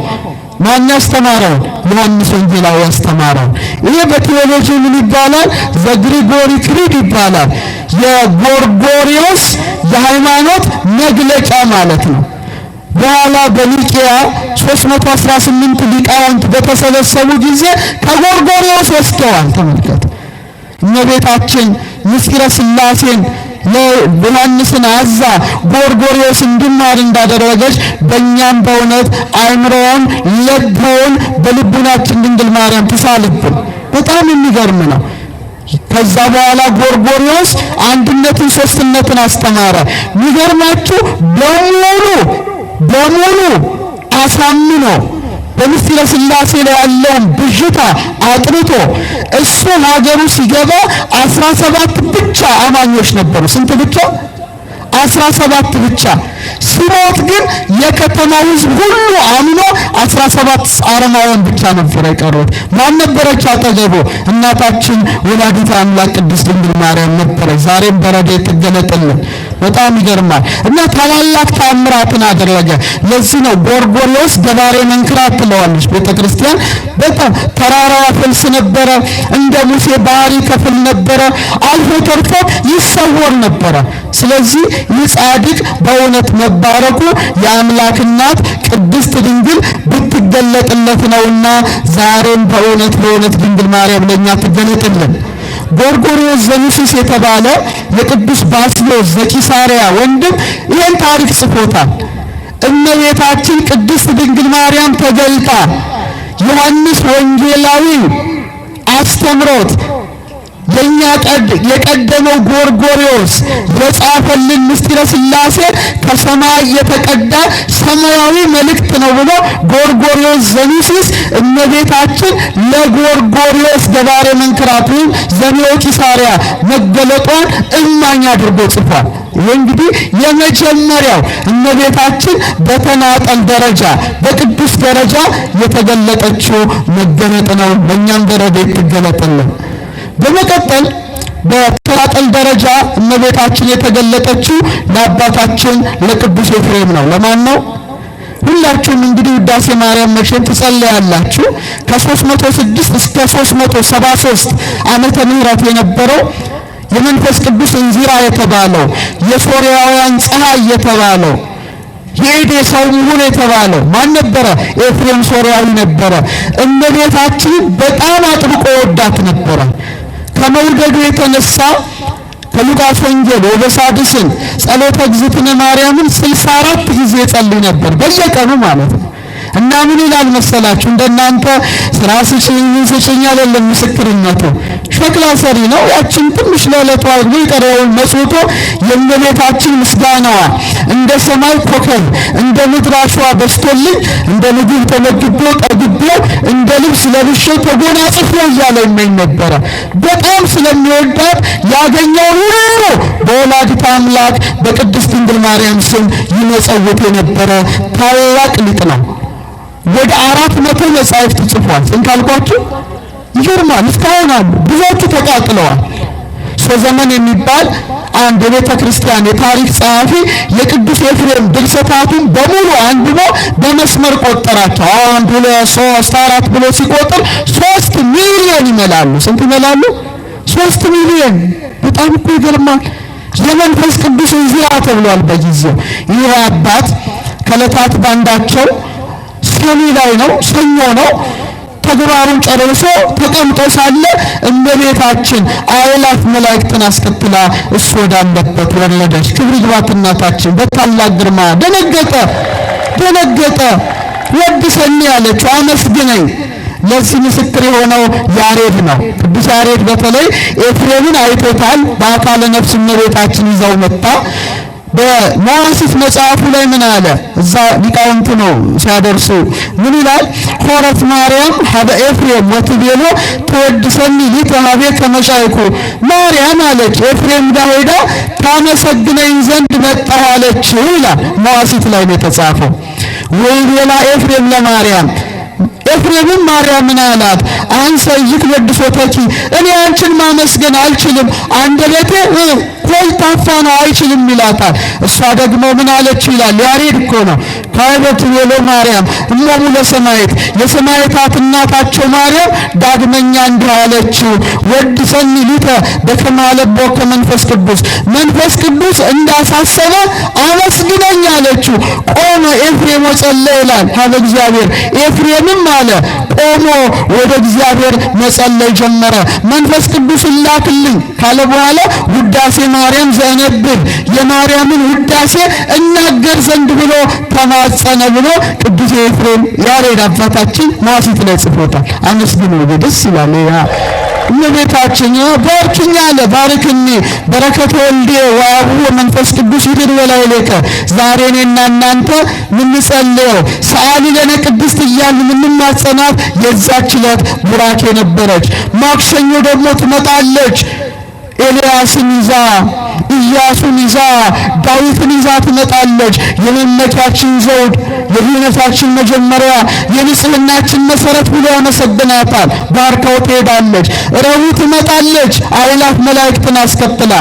[SPEAKER 2] ማን ያስተማረው? ዮሐንስ ወንጌላዊ ያስተማረው። ይሄ በቴዎሎጂ ምን ይባላል? ዘግሪጎሪ ክሪድ ይባላል። የጎርጎሪዮስ የሃይማኖት መግለጫ ማለት ነው። በኋላ በኒቅያ 318 ሊቃውንት በተሰበሰቡ ጊዜ ከጎርጎሪዮስ ወስደዋል። ተመልከቱ። እመቤታችን ምስጢረ ሥላሴን ለዮሐንስን አዛ ጎርጎሪዮስ እንዲማር እንዳደረገች በእኛም በእውነት አእምሮውን ልቡን በልቡናችን ድንግል ማርያም ትሳልብን። በጣም የሚገርም ነው። ከዛ በኋላ ጎርጎሪዮስ አንድነትን ሦስትነትን አስተማረ። የሚገርማችሁ በሙሉ አሳምኖ በምስጢረ ሥላሴ ላይ ያለውን ብዥታ አጥርቶ እሱ ሀገሩ ሲገባ 17 ብቻ አማኞች ነበሩ። ስንት ብቻ? 17 ብቻ። ሲሞት ግን የከተማው ሕዝብ ሁሉ አምኖ 17 አረማውያን ብቻ ነበር የቀሩት። ማን ነበረች አጠገቡ? እናታችን ወላዲተ አምላክ ቅድስት ድንግል ማርያም ነበረች። ዛሬም በረድኤት ትገለጥልን። በጣም ይገርማል። እና ታላላቅ ተአምራትን አደረገ። ለዚህ ነው ጎርጎርዮስ ገባሬ መንክራት ትለዋለች ቤተክርስቲያን። በጣም ተራራዋ ፈልስ ነበረ፣ እንደ ሙሴ ባህሪ ከፍል ነበረ፣ አልፎ ተርፎ ይሰወር ነበረ። ስለዚህ ይህ ጻድቅ በእውነት መባረኩ የአምላክ እናት ቅድስት ድንግል ብትገለጥለት ነውና ዛሬም በእውነት ድንግል ማርያም ለኛ ትገለጥልን። ጎርጎርዮስ ዘኑሲስ የተባለ የቅዱስ ባስልዮስ ዘቂሳርያ ወንድም ይህን ታሪክ ጽፎታል። እመቤታችን ቅድስት ድንግል ማርያም ተገልጣ ዮሐንስ ወንጌላዊ አስተምሮት የኛ የቀደመው ጎርጎርዮስ የጻፈልን ምስጢረ ሥላሴ ከሰማይ የተቀዳ ሰማያዊ መልእክት ነው ብሎ ጎርጎርዮስ ዘኑሲስ እመቤታችን ለጎርጎርዮስ ገባሬ መንክራቱ ዘቂሳርያ መገለጧን እማኝ አድርጎ ጽፏል። ይህ እንግዲህ የመጀመሪያው እመቤታችን በተናጠል ደረጃ በቅዱስ ደረጃ የተገለጠችው መገለጥ ነው። በእኛም ደረጃ ይገለጥልን። በመቀጠል በተናጠል ደረጃ እመቤታችን የተገለጠችው ለአባታችን ለቅዱስ ኤፍሬም ነው። ለማን ነው? ሁላችሁም እንግዲህ ውዳሴ ማርያም መቼም ትጸልያላችሁ። ከ306 እስከ 373 ዓመተ ምህረት የነበረው የመንፈስ ቅዱስ እንዚራ የተባለው የሶርያውያን ፀሐይ የተባለው የኤዴሳው ምሁር የተባለው ማን ነበረ? ኤፍሬም ሶርያዊ ነበረ። እመቤታችን በጣም አጥብቆ ወዳት ነበረ። ከመውደዱ የተነሳ ከሉቃስ ወንጌል ወበሳድስን ጸሎተ እግዝእትነ ማርያምን 64 ጊዜ ጸልይ ነበር በየቀኑ ማለት ነው። እና ምን ይላል መሰላችሁ? እንደናንተ ስራ ስጭኝ አይደለም ምስክርነቱ። ሸክላ ሰሪ ነው። ያችን ትንሽ ለዕለቷ ይቀረውን መስዋዕቶ የእመቤታችን ምስጋናዋ እንደ ሰማይ ኮከብ እንደ ምድር አሸዋ በስቶልኝ እንደ ምግብ ተመግቤ ጠግቤ እንደ ልብስ ለብሼ ተጎናጽፌ እያለ ይመኝ ነበረ። በጣም ስለሚወዳት ያገኘውን ሁሉ በወላዲተ አምላክ በቅድስት ድንግል ማርያም ስም ይመጸውት የነበረ ታላቅ ሊቅ ነው። ወደ 400 መጻሕፍት ጽፏል። እንካልኳችሁ ይገርማል። እስካሁን አሉ፣ ብዙዎቹ ተቃጥለዋል። ሶዘመን የሚባል አንድ የቤተ ክርስቲያን የታሪክ ጸሐፊ የቅዱስ ኤፍሬም ድርሰታቱን በሙሉ አንብቦ በመስመር ቆጠራቸው። 1 2 3 4 ብሎ ሲቆጥር 3 ሚሊዮን ይመላሉ። ስንት ይመላሉ? 3 ሚሊዮን። በጣም እኮ ይገርማል። የመንፈስ ቅዱስ እንዚራ ተብሏል በጊዜው። ይህ አባት ከዕለታት ባንዳቸው ሰኔ ላይ ነው፣ ሰኞ ነው። ተግባሩን ጨርሶ ተቀምጦ ሳለ እመቤታችን አእላፍ መላእክትን አስከትላ እሱ ወዳለበት ወረደች። ክብር ይግባት እናታችን በታላቅ ግርማ። ደነገጠ። ወድሰኝ ያለችው አመስግነኝ። ለዚህ ምስክር የሆነው ያሬድ ነው። ቅዱስ ያሬድ በተለይ ኤፍሬምን አይቶታል። በአካለ ነፍስ እመቤታችን ይዘው መጣ። በመዋሥዕት መጽሐፉ ላይ ምን አለ? እዛ ሊቃውንቱ ነው ሲያደርሱ ምን ይላል? ሆረት ማርያም ሀበ ኤፍሬም ወትቤሎ ተወድሰኒ ሊተሃቤ ከመሻይኩ። ማርያም አለች ኤፍሬም ጋር ሄዳ ታመሰግነኝ ዘንድ መጣሁ አለችው ይላል። መዋሥዕት ላይ ነው የተጻፈው። ወይ ሌላ ኤፍሬም ለማርያም ኤፍሬምም ማርያምን አላት አንሰ ይክወድሶተኪ፣ እኔ አንቺን ማመስገን አልችልም፣ አንደበቴ ኮልታፋ ነው አይችልም ይላታል። እሷ ደግሞ ምን አለች ይላል ያሬድ እኮ ነው። ካይበት ወለ ማርያም እሞሙ ለሰማዕት፣ የሰማዕታት እናታቸው ማርያም ዳግመኛ እንዲህ አለችው ወድሰኒ ሊተ በከመ አለቦ ከመንፈስ ቅዱስ፣ መንፈስ ቅዱስ እንዳሳሰበ አመስግነኝ አለችው። ቆመ ኤፍሬም ወጸለየ ይላል ሀበ እግዚአብሔር። ኤፍሬምም አለ ቆሞ ወደ እግዚአብሔር መጸለይ ጀመረ። መንፈስ ቅዱስ ላክልኝ ካለ በኋላ ውዳሴ ማርያም ዘነብብ የማርያምን ውዳሴ እናገር ዘንድ ብሎ ተማጸነ ብሎ ቅዱስ ኤፍሬም ያሬድ አባታችን መዋሥዕት ላይ ጽፎታል። አመስግኑ ደስ ይላል። እመቤታችን ባርኪኝ አለ። ባርክኒ በረከተ ወልዴ ወአቡሁ መንፈስ ቅዱስ ይድር ወላይሌከ። ዛሬ እኔና እናንተ ምንጸልየው ሰአሊ ለነ ቅድስት እያልን ምንማጸናት የዛች ዕለት ቡራኬ ነበረች። ማክሰኞ ደግሞ ትመጣለች። ኤልያስን ይዛ ኢያሱን ይዛ ዳዊትን ይዛ ትመጣለች። የመመኪያችን ዘውድ የድኅነታችን መጀመሪያ የንጽህናችን መሰረት ብሎ ያመሰግናታል። ባርካው ትሄዳለች። ረቡዕ ትመጣለች አእላፍ መላእክትን አስከትላ።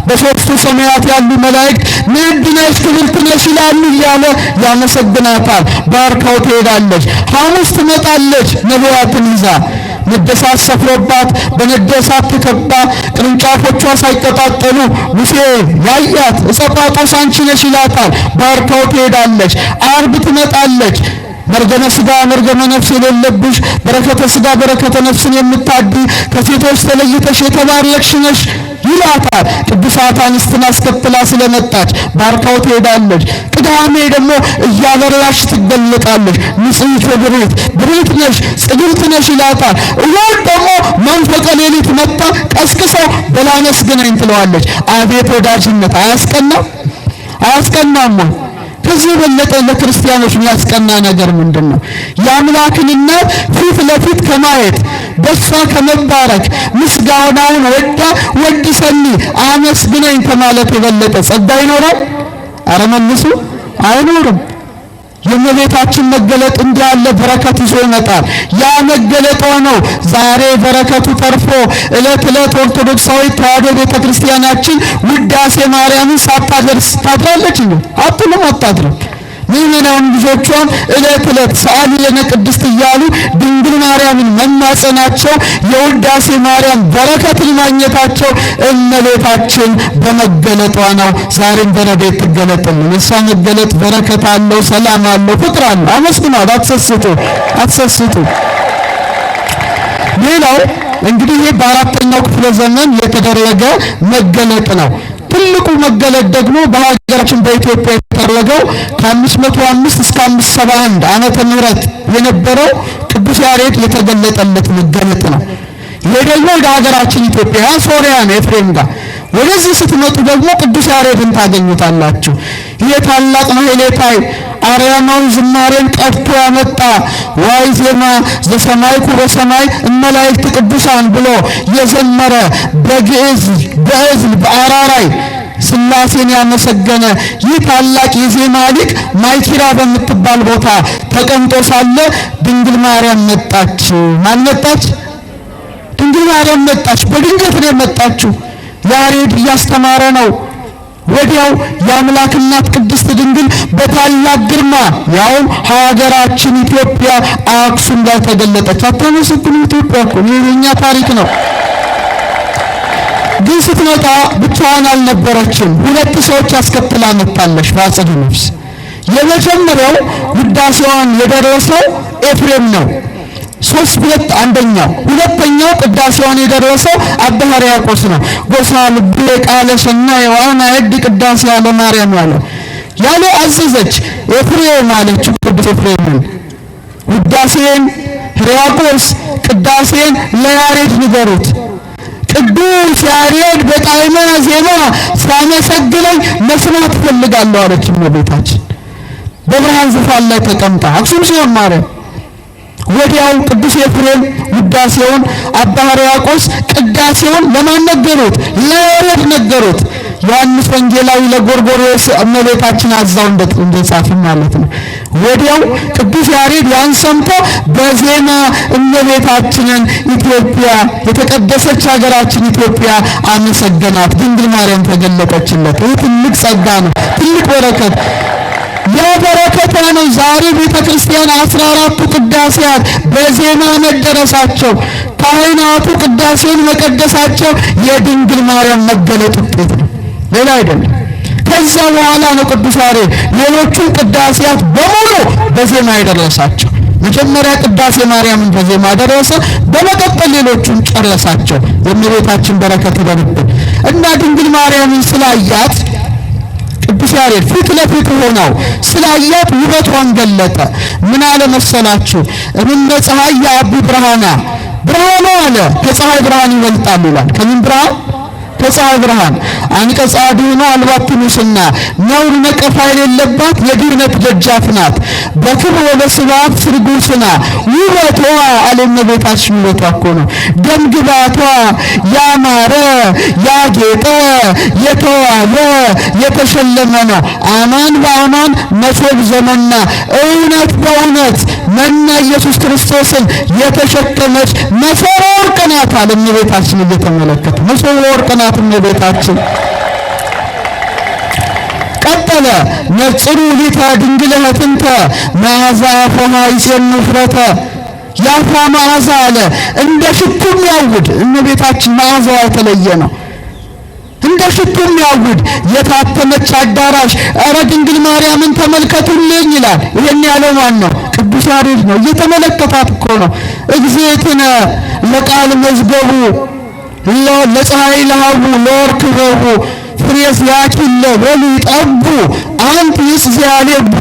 [SPEAKER 2] በሦስቱ ሰማያት ያሉ መላእክት ንድ ነሽ ክብርት ነሽ ይላሉ እያለ ያመሰግናታል። ባርካው ትሄዳለች። ሐሙስ ትመጣለች ነቢያትን ይዛ ንደሳት ሰፍሮባት በንደሳት ተከባ ቅርንጫፎቿ ሳይቀጣጠሉ ሙሴ ያያት ዕፀ ጳጦስ አንቺ ነሽ ይላታል። ባርካው ትሄዳለች። ዓርብ ትመጣለች። መርገመ ሥጋ መርገመ ነፍስ የሌለብሽ በረከተ ሥጋ በረከተ ነፍስን የምታድሪ ከሴቶች ተለይተሽ የተባረክሽ ነሽ ይላታል። ቅዱሳት አንስትን አስከትላ ስለመጣች ባርካው ትሄዳለች። ቅዳሜ ደግሞ እያበራሽ ትገለጣለች። ንጽሕት ወብርህት ብርህት ነሽ ጽግብት ነሽ ይላታል። እሑድ ደግሞ መንፈቀ ሌሊት መጣ ቀስቅሰው በላመስግነኝ ትለዋለች። አቤት ወዳጅነት! አያስቀናም? ከዚህ የበለጠ ለክርስቲያኖች የሚያስቀና ነገር ምንድን ነው? የአምላክን እናት ፊት ለፊት ከማየት በሷ ከመባረክ ምስጋናውን ወድሰኒ አመስግነኝ ከማለት የበለጠ ጸጋ ይኖራል? ኧረ መልሱ፣ አይኖርም። የእመቤታችን መገለጥ እንዲህ ያለ በረከት ይዞ ይመጣል። ያ መገለጧ ነው ዛሬ በረከቱ ተርፎ ዕለት ዕለት ኦርቶዶክሳዊት ተዋሕዶ ቤተክርስቲያናችን ውዳሴ ማርያምን ሳታደርስ ታድራለች እንዴ? አታድርም። ምእመናን ልጆቿን ዕለት ዕለት ሰአሊ ለነ ቅድስት እያሉ ድንግል ማርያምን መማጸናቸው የውዳሴ ማርያም በረከትን ማግኘታቸው እመቤታችን በመገለጧ ነው። ዛሬም በረድኤት ትገለጥልን። እሷ መገለጥ በረከት አለው፣ ሰላም አለው፣ ፍቅር አለው። አመስግኗት፣ አትሰስቱ። ሌላው እንግዲህ ይህ በአራተኛው ክፍለ ዘመን የተደረገ መገለጥ ነው። ትልቁ መገለጥ ደግሞ በሀገራችን በኢትዮጵያ የተደረገው ከ505 እስከ 571 ዓመተ ምህረት የነበረው ቅዱስ ያሬድ የተገለጠለት መገለጥ ነው። ይሄ ደግሞ ወደ ሀገራችን ኢትዮጵያ ሶሪያ ነው ኤፍሬም ጋር። ወደዚህ ስትመጡ ደግሞ ቅዱስ ያሬድን ታገኙታላችሁ። ይሄ ታላቅ ማህሌታይ አርያማዊ ዝማሬን ቀድቶ ያመጣ ዋይ ዜማ ዘሰማይኩ በሰማይ እመላእክት ቅዱሳን ብሎ የዘመረ በግዕዝ በዕዝል በአራራይ ሥላሴን ያመሰገነ ይህ ታላቅ የዜማ ሊቅ ማይኪራ በምትባል ቦታ ተቀምጦ ሳለ ድንግል ማርያም መጣች። ማን መጣች? ድንግል ማርያም መጣች። በድንገት ነው የመጣችው። ያሬድ እያስተማረ ነው። ወዲያው የአምላክ እናት ቅድስት ድንግል በታላቅ ግርማ ያውም ሀገራችን ኢትዮጵያ አክሱም ላይ ተገለጠች። አታመሰግኑ? ኢትዮጵያ እኮ የኛ ታሪክ ነው። ግን ስትመጣ ብቻዋን አልነበረችም። ሁለት ሰዎች አስከትላ መጣለች በአጸደ ነፍስ። የመጀመሪያው ውዳሴዋን የደረሰው ኤፍሬም ነው። 3:2 አንደኛው። ሁለተኛው ቅዳሴዋን የደረሰው አባ ሕርያቆስ ነው። ጎሳ ልቤ ቃለ ሰናይ ወአነ እድ ቅዳሴ ለማርያም ያለ አዘዘች። ኤፍሬም አለችው ቅዱስ ኤፍሬምን ውዳሴን ሕርያቆስ ቅዳሴን ለያሬድ ንገሩት። ቅዱስ ያሬድ በጣዕመ ዜማ ሲያመሰግነኝ መስማት እፈልጋለሁ አለች እመቤታችን በብርሃን ዙፋን ላይ ተቀምጣ አክሱም ጽዮን ማርያም። ወዲያው ቅዱስ ኤፍሬም ውዳሴውን አባ ሕርያቆስ ቅዳሴውን ለማን ነገሩት? ለያሬድ ነገሩት። ዮሐንስ ወንጌላዊ ለጎርጎርዮስ እመቤታችን አዛው እንደጻፈ ማለት ነው። ወዲያው ቅዱስ ያሬድ ያን ሰምቶ በዜማ እመቤታችንን ኢትዮጵያ የተቀደሰች ሀገራችን ኢትዮጵያ አመሰገናት። ድንግል ማርያም ተገለጠችለት። ይህ ትልቅ ጸጋ ነው፣ ትልቅ በረከት። ያ በረከቷ ነው ዛሬ ቤተክርስቲያን 14ቱ ቅዳሴያት በዜማ መደረሳቸው፣ ካህናቱ ቅዳሴውን መቀደሳቸው የድንግል ማርያም መገለጥ ውጤት ነው፣ ሌላ አይደለም። ከዛ በኋላ ነው ቅዱስ ያሬድ ሌሎቹን ቅዳሴያት በሙሉ በዜማ የደረሳቸው። መጀመሪያ ቅዳሴ ማርያምን በዜማ ደረሰ፣ በመቀጠል ሌሎቹን ጨረሳቸው። የእመቤታችን በረከት ይደርብን እና ድንግል ማርያምን ስላያት ቅዱስ ያሬድ ፊት ለፊት ሆነው ስላያት ውበቷን ገለጠ። ምን አለ መሰላችሁ? እምነ ፀሐይ ያቢ ብርሃኗ አለ ከፀሐይ ብርሃን ይበልጣል ይላል። ከምን ብርሃን? ከፀሐይ ብርሃን አንቀጸ አድኅኖ አልባቲ ሙስና ነውር ነቀፋ የሌለባት የድኅነት ደጃፍ ናት። በክብር ወበስብሐት ስርጉስና ውበቷ እመቤታችን ውበቷ እኮ ነው። ደምግባቷ ያማረ ያጌጠ የተዋበ የተሸለመ ነው። አማን በአማን መሶብ ዘመና እውነት በእውነት መና ኢየሱስ ክርስቶስን የተሸከመች መሶበ ወርቅ ናት አለ እመቤታችን እየተመለከተ መሶበ ወርቅ ናት እመቤታችን። ቀጠለ ነጽሩ ሊተ ድንግል እኅትንተ መዓዛ አፍሃ ይጼን ፍረተ ያፏ መዓዛ አለ እንደ ሽቱ የሚያውድ እመቤታችን መዓዛዋ የተለየ ነው። እንደ ሽቱ የሚያውድ የታተመች አዳራሽ ኧረ ድንግል ማርያምን ተመልከቱልኝ ይላል። ይሄን ያለው ማን ነው? ቅዱስ ያሬድ ነው። እየተመለከታት እኮ ነው። እግዚእትነ ለቃል መዝገቡ ለፀሐይ ለሃቡ ለወርቅ ክበቡ ፍሬስ ያኪለ በሉ ይጠቡ አንት ይስዚያሌቡ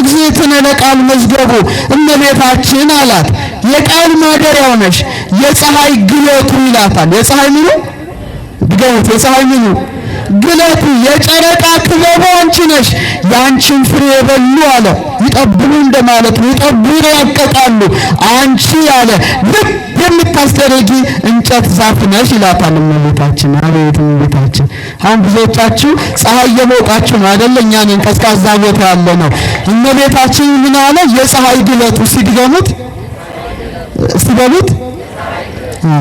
[SPEAKER 2] እግዚእትነ ለቃል መዝገቡ እመቤታችን አላት የቃል ማደሪያው ነሽ የፀሐይ ግለቱ ይላታል። የፀሐይ ምኑ ድገሙት። የፀሐይ ምኑ ግለቱ የጨረቃ ክበቡ አንቺ ነሽ። ያንቺን ፍሬ የበሉ አለ ይጠብሉ እንደማለት ነው። ይጠብሉ ያቀቃሉ አንቺ አለ ልብ የምታስደርጊ እንጨት ዛፍ ነሽ ይላታል እመቤታችን። አቤት እመቤታችን! አሁን ብዙዎቻችሁ ፀሐይ እየሞቃችሁ ነው አይደል? እኛን ቀዝቃዛ ቦታ ያለ ነው። እመቤታችን ምን አለ? የፀሐይ ግለቱ ሲድገሙት ሲበሉት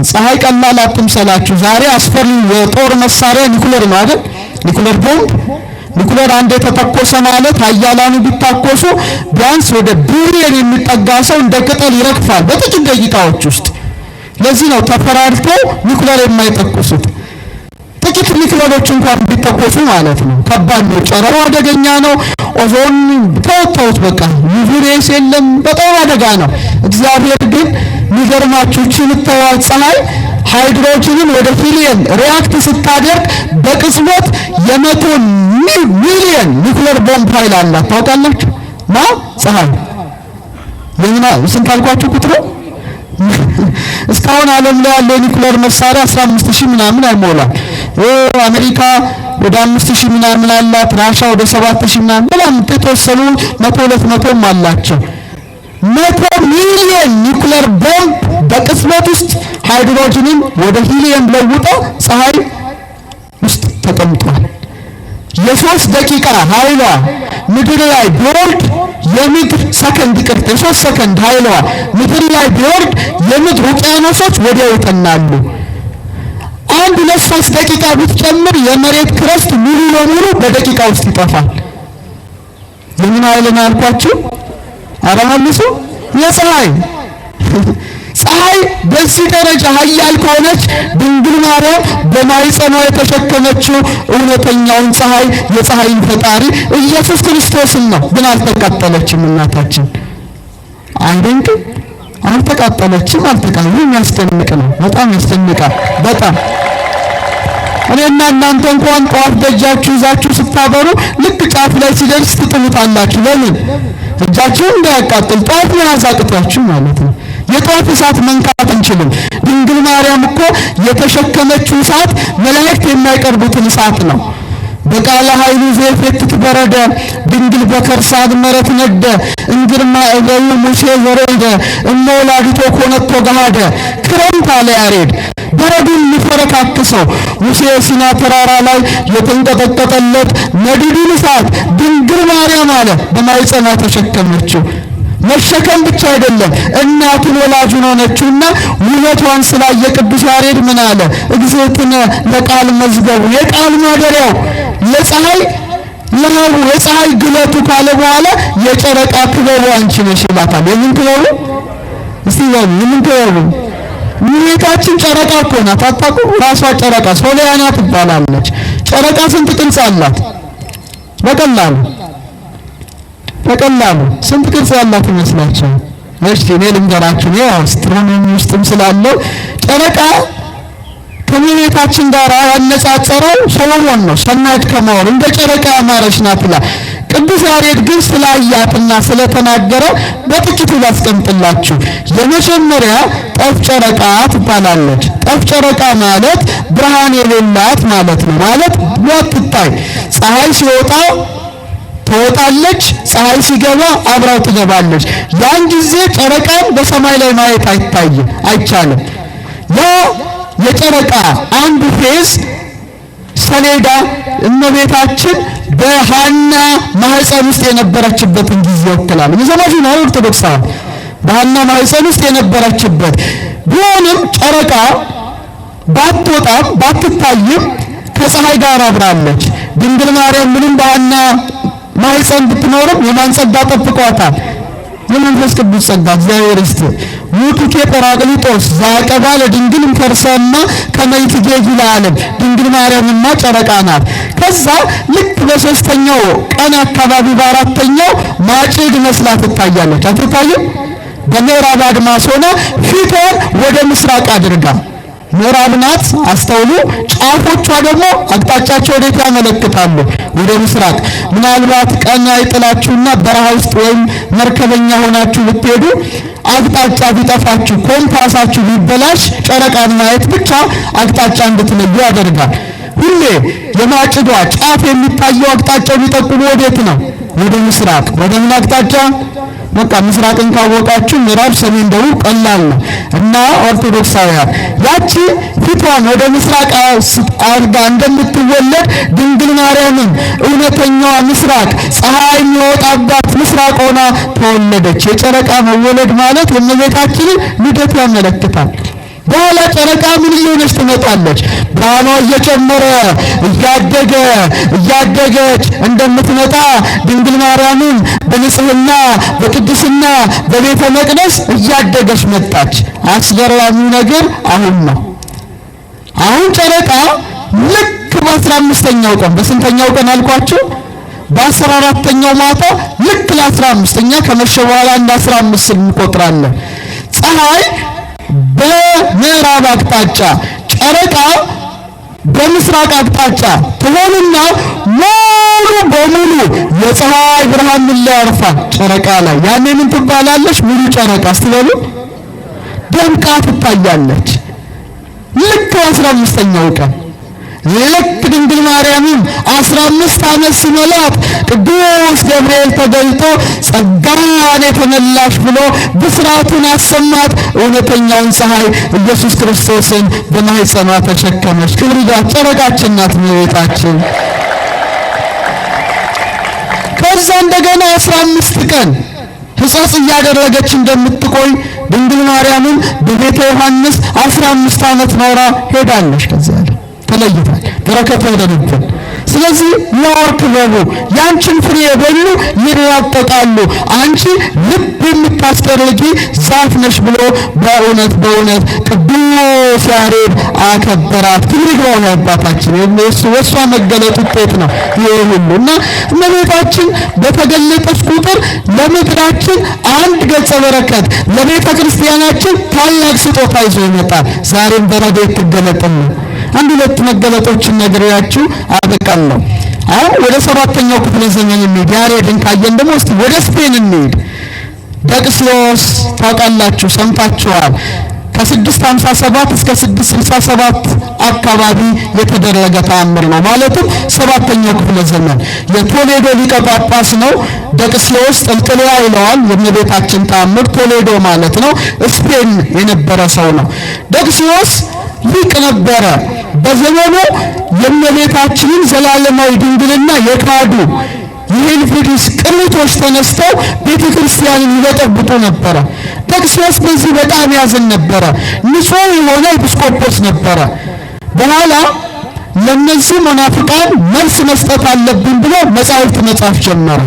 [SPEAKER 2] ፀሐይ ቀላል አትምሰላችሁ። ዛሬ አስፈሪ የጦር መሳሪያ ኒኩለር ነው አይደል? ኒኩለር ቦምብ ኒኩለር አንድ የተተኮሰ ማለት ኃያላኑ ቢታኮሱ ቢያንስ ወደ ቢሊየን የሚጠጋ ሰው እንደ ቅጠል ይረግፋል በጥቂት ደቂቃዎች ውስጥ። ለዚህ ነው ተፈራርተው ኒኩለር የማይተኩሱት። ጥቂት ኒኩለሮች እንኳን ቢተኮሱ ማለት ነው ከባድ ነው። ጨረሩ አደገኛ ነው። ኦዞን ተወጣውት በቃ ዩቪሬስ የለም በጣም አደጋ ነው። እግዚአብሔር ግን የሚገርማችሁ የምታዩት ፀሐይ ሃይድሮጅንን ወደ ሂሊየም ሪአክት ስታደርግ በቅጽበት የመቶ ሚሊዮን ኒኩለር ቦምብ ኃይል አላት። ታውቃላችሁ? ፀሐይ የምና ስንት አልኳችሁ ቁጥሩ? እስካሁን ዓለም ላይ ያለው ኒኩለር መሳሪያ 15000 ምናምን አይሞላም። አሜሪካ ወደ 5000 ምናምን አላት። ራሻ ወደ 7000 ምናምን በጣም የተወሰኑ 100-200ም አላቸው። 100 ሚሊዮን ኒኩለር ቦምብ በቅጽበት ውስጥ ሃይድሮጅንን ወደ ሂሊየም ለውጦ ፀሐይ ውስጥ ተቀምጧል። የ3 ደቂቃ ኃይሏ ምድር ላይ ቢወርድ የምድር ሰከንድ ቅርጥ የ3 ሰከንድ ኃይሏ ምድር ላይ ቢወርድ የምድር ውቅያኖሶች ወዲያው ይተናሉ። አንድ ለ3 ደቂቃ ብትጨምር የመሬት ክረስት ሙሉ ለሙሉ በደቂቃ ውስጥ ይጠፋል። የምን ኃይል ነው ያልኳችሁ? አረማልሱ የፀሐይ ፀሐይ በዚህ ደረጃ ኃያል ከሆነች ድንግል ማርያም በማኅፀኗ የተሸከመችው እውነተኛውን ፀሐይ የፀሐይን ፈጣሪ ኢየሱስ ክርስቶስን ነው። ግን አልተቃጠለችም እናታችን። አይደንቅም? አልተቃጠለችም። የሚያስደንቅ ነው። በጣም ያስደንቃል። በጣም እኔና እናንተ እንኳን ጧፍ ደጃችሁ ይዛችሁ ስታበሩ ልክ ጫፍ ላይ ሲደርስ ትጥሉታላችሁ። ለምን? እጃችሁ እንዳያቃጥል ጧፍ መያዝ አቅቷችሁ ማለት ነው። የጧፍ እሳት መንካት አንችልም። ድንግል ማርያም እኮ የተሸከመችው እሳት መላእክት የማይቀርቡትን እሳት ነው። በቃለ ኃይሉ ዘፌት ትበረደ ድንግል በከርሳ አድመረት ነደ እንግርማ እገሉ ሙሴ ዘረደ እመወላዲቶ ኮነቶ ገሃደ ክረምት አለ ያሬድ በረዱን ሊፈረካክሰው ሙሴ ሲና ተራራ ላይ የተንቀጠቀጠለት ነዲዱን እሳት ድንግል ማርያም አለ በማኅፀኗ ተሸከመችው። መሸከም ብቻ አይደለም እናቱን ወላጁን ሆነችውና ውበቷን ስላየ ቅዱስ ያሬድ ምን አለ? እግዚእትነ ለቃል መዝገቡ የቃል ማደሪያው ለፀሐይ ለሃቡ የፀሐይ ግለቱ ካለ በኋላ የጨረቃ ክበቡ አንቺ ነሽ ይላታል። የምን ክበቡ? እስቲ የምን ክበቡ? እመቤታችን ጨረቃ እኮ ናት። አታውቁም? ራሷ ጨረቃ ሶሊያና ትባላለች። ጨረቃ ስንት ቅርጽ አላት? በቀላሉ ስንት ቅርጽ ያላት ይመስላችኋል? እሺ እኔ ልንገራችሁ። ነው አስትሮኖሚ ውስጥም ስላለው ጨረቃ ከእመቤታችን ጋር ያነጻጸረው ሰሎሞን ነው። ሰናይት ከመሆን እንደ ጨረቃ ያማረች ናት ይላል። ቅዱስ ያሬድ ግን ስላያትና ስለተናገረ በጥቂቱ ላስቀምጥላችሁ። የመጀመሪያ ጠፍ ጨረቃ ትባላለች። ጠፍ ጨረቃ ማለት ብርሃን የሌላት ማለት ነው። ማለት ወጥታይ ፀሐይ ሲወጣ ትወጣለች፣ ፀሐይ ሲገባ አብራው ትገባለች። ያን ጊዜ ጨረቃን በሰማይ ላይ ማየት አይቻልም። ያ የጨረቃ አንዱ ፌዝ ሰሌዳ እመቤታችን በሐና ማህፀን ውስጥ የነበረችበትን ጊዜ ይወክላል። የዘመኑ ነው ኦርቶዶክሳዊ በሐና ማህፀን ውስጥ የነበረችበት ቢሆንም ጨረቃ ባትወጣም ባትታይም ከፀሐይ ጋር አብራለች። ድንግል ማርያም ምንም በሐና ማህፀን ብትኖርም የማን ጸጋ ጠብቋታል? የመንፈስ ቅዱስ ጸጋ። እግዚአብሔር ይስጥ ሙቱኬ ጰራቅሊጦስ ዘአቀባ ለድንግል እምከርሰማ ከመ ይትጌጂ ለዓለም። ድንግል ማርያምና ጨረቃ ናት። ከዛ ልክ በሶስተኛው ቀን አካባቢ በአራተኛው ማጭድ መስላ ትታያለች። አትታይም? በምዕራብ አድማስ ሆና ፊቷን ወደ ምስራቅ አድርጋ ምዕራብ ናት። አስተውሉ። ጫፎቿ ደግሞ አቅጣጫቸው ወዴት ያመለክታሉ? ወደ ምስራቅ። ምናልባት ቀን አይጥላችሁና በረሃ ውስጥ ወይም መርከበኛ ሆናችሁ ብትሄዱ አቅጣጫ ቢጠፋችሁ ኮምፓሳችሁ ቢበላሽ ጨረቃን ማየት ብቻ አቅጣጫ እንድትለዩ ያደርጋል። ሁሌ የማጭዷ ጫፍ የሚታየው አቅጣጫው ቢጠቁሙ ወዴት ነው? ወደ ምስራቅ። ወደ ምን አቅጣጫ? በቃ ምስራቅን ካወቃችሁ ምዕራብ፣ ሰሜን፣ ደቡብ ቀላል ነው። እና ኦርቶዶክሳውያን ያቺ ፊቷን ወደ ምስራቅ አድርጋ እንደምትወለድ ድንግል ማርያምን እውነተኛዋ ምስራቅ ፀሐይ የሚወጣባት ምስራቅ ሆና ተወለደች። የጨረቃ መወለድ ማለት የእመቤታችንን ልደት ያመለክታል። በኋላ ጨረቃ ምን እየሆነች ትመጣለች? ብርሃኗ እየጨመረ እያደገች እንደምትመጣ ድንግል ማርያምን በንጽህና በቅድስና በቤተ መቅደስ እያደገች መጣች። አስገራሚው ነገር አሁን ነው። አሁን ጨረቃ ልክ በ15ኛው ቀን በስንተኛው ቀን አልኳችሁ? በ14ኛው ማታ ልክ ለ15ኛ ከመሸ በኋላ እንደ 15 እንቆጥራለን። ፀሐይ በምዕራብ አቅጣጫ ጨረቃ በምስራቅ አቅጣጫ ትሆንና ሙሉ በሙሉ የፀሐይ ብርሃን ላይ ያርፋል ጨረቃ ላይ። ያኔ ምን ትባላለች? ሙሉ ጨረቃ ስትበሉ ደምቃ ትታያለች። ልክ 15ኛው ቀን ልክ ድንግል ማርያምም 15 ዓመት ሲሞላት ቅዱስ ገብርኤል ተገልጦ ጸጋን የተመላሽ ብሎ ብስራቱን አሰማት። እውነተኛውን ፀሐይ ኢየሱስ ክርስቶስን በማህፀኗ ተሸከመች። ክብር ይግባው። ጨረቃችን ናት እመቤታችን። ከዛ እንደገና 15 ቀን ሕጸጽ እያደረገች እንደምትቆይ ድንግል ማርያምም በቤተ ዮሐንስ 15 ዓመት ኖራ ሄዳለች። ከዚያ ተለይቷል። በረከቱ ወደንብን። ስለዚህ ለወርክ በሉ ያንቺን ፍሬ የበሉ ይራጠቃሉ፣ አንቺ ልብ የምታስጠርጊ ዛፍ ነሽ ብሎ በእውነት ቅዱስ ያሬድ አከበራት። ክብር ይግባው አባታችን። የእሷ መገለጥ ውጤት ነው ይሄ ሁሉ እና እመቤታችን በተገለጠች ቁጥር ለምድራችን አንድ ገጸ በረከት፣ ለቤተ ክርስቲያናችን ታላቅ ስጦታ ይዞ ይመጣል። ዛሬም በረድኤት ትገለጥልን። አንድ ሁለት መገለጦችን ነግሬያችሁ አበቃለሁ። አሁን ወደ 7ኛው ክፍለ ዘመን እንሂድ። ያሬድን ካየን ደግሞ እስቲ ወደ ስፔን እንሂድ። ደቅስዮስ ታውቃላችሁ፣ ሰምታችኋል። ከ657 እስከ 667 አካባቢ የተደረገ ተአምር ነው። ማለትም 7ኛው ክፍለ ዘመን የቶሌዶ ሊቀ ጳጳስ ነው። ደቅስዮስ ጥልጥልያ ይለዋል የእመቤታችን ተአምር። ቶሌዶ ማለት ነው ስፔን የነበረ ሰው ነው። ደቅስዮስ ሊቅ ነበረ። በዘመኑ የእመቤታችንን ዘላለማዊ ድንግልና የካዱ የሄልፊዲስ ቅሪቶች ተነስተው ቤተ ክርስቲያንን ይበጠብጡ ነበረ። ደቅስዮስ በዚህ በጣም ያዝን ነበረ። ንጹሕ የሆነ ኤጲስቆጶስ ነበረ። በኋላ ለነዚህ መናፍቃን መልስ መስጠት አለብን ብሎ መጻሕፍት መጻፍ ጀመረ።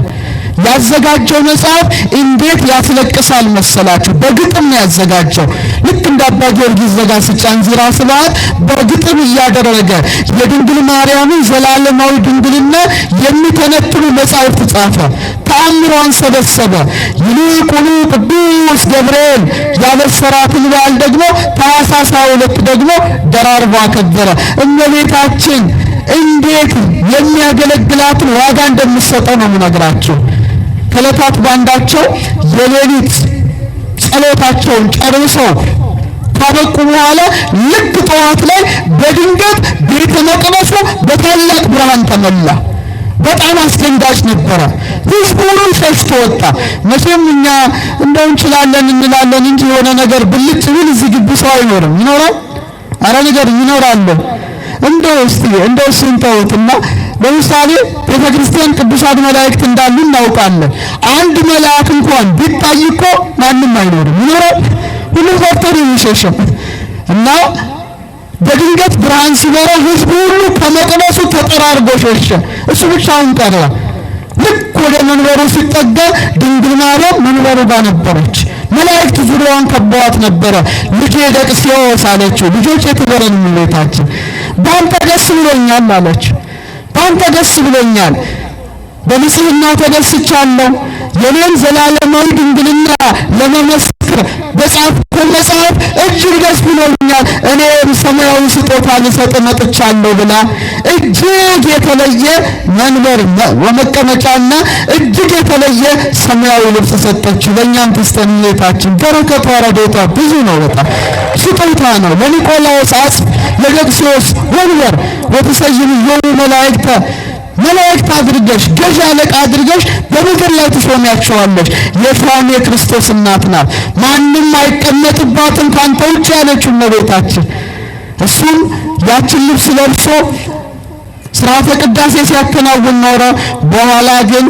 [SPEAKER 2] ያዘጋጀው መጽሐፍ እንዴት ያስለቅሳል መሰላችሁ? በግጥም ነው ያዘጋጀው። ልክ እንደ አባ ጊዮርጊስ ዘጋስጫ እንዚራ ስብሐት በግጥም እያደረገ የድንግል ማርያምን ዘላለማዊ ድንግልና የሚተነትኑ መጽሐፍት ጻፈ። ተአምሯን ሰበሰበ። ይልቁኑ ቅዱስ ገብርኤል ያበሰራትን በዓል ደግሞ ታኅሳስ 22 ደግሞ ደራርቦ አከበረ። እመቤታችን እንዴት የሚያገለግላትን ዋጋ እንደምትሰጠው ነው የምነግራችሁ። ከዕለታት ባንዳቸው የሌሊት ጸሎታቸውን ጨርሰው ካበቁ በኋላ ልክ ጠዋት ላይ በድንገት ቤተ መቅደሱ በታላቅ ብርሃን ተሞላ። በጣም አስደንጋጭ ነበረ። ሕዝቡ ሁሉ ሸሽቶ ወጣ። መቼም እኛ እንደው እንችላለን እንላለን እንጂ የሆነ ነገር ብልጭ ቢል እዚህ ግቢ ሰው አይኖርም። ይኖራል? አረ ነገር ይኖራል። እንደው ስንተውትና ለምሳሌ ቤተክርስቲያን ቅዱሳን መላእክት እንዳሉ እናውቃለን። አንድ መልአክ እንኳን ቢታይ እኮ ማንም አይኖርም። ይኖራል? ሁሉም ፈርቶ የሚሸሸው እና በድንገት ብርሃን ሲበራ ሕዝቡ ሁሉ ከመቅደሱ ተጠራርጎ ሸሸ። እሱ ብቻውን ቀረ። ልክ ወደ መንበሩ ሲጠጋ ድንግል ማርያም መንበሩ ጋር ነበረች። መላእክት ዙሪያዋን ከበዋት ነበረ። ልጄ ደቅስዮስ አለችው። ልጆች የተበረን ቤታችን በአንተ ደስ ብሎኛል አለች። በአንተ ደስ ብሎኛል፣ በንጽሕናው ተደስቻለሁ። የኔን ዘላለማዊ ድንግልና ለመመስከር በጻፍኩት መጽሐፍ እጅግ ደስ ብሎኛል። እኔም ሰማያዊ ስጦታ ልሰጥ መጥቻለሁ ብላ እጅግ የተለየ መንበር ወመቀመጫና እጅግ የተለየ ሰማያዊ ልብስ ሰጠችው። ለእኛም ትስጠን እመቤታችን። በረከቷ ረድኤቷ ብዙ ነው። በጣም ስጦታ ነው። ለኒቆላዎስ አጽፍ ለደቅስዮስ ወንበር ወትሰይም ዮሙ መላእክተ መላእክት አድርገሽ ገዥ አለቃ አድርገሽ በምድር ላይ ትሾሚያቸዋለሽ። የሾም የክርስቶስ እናት ናት። ማንም አይቀመጥባትም ካንተ ውጭ ያለችው እመቤታችን። እሱም ያችን ልብስ ለብሶ ሥርዓተ ቅዳሴ ሲያከናውን ኖረ። በኋላ ግን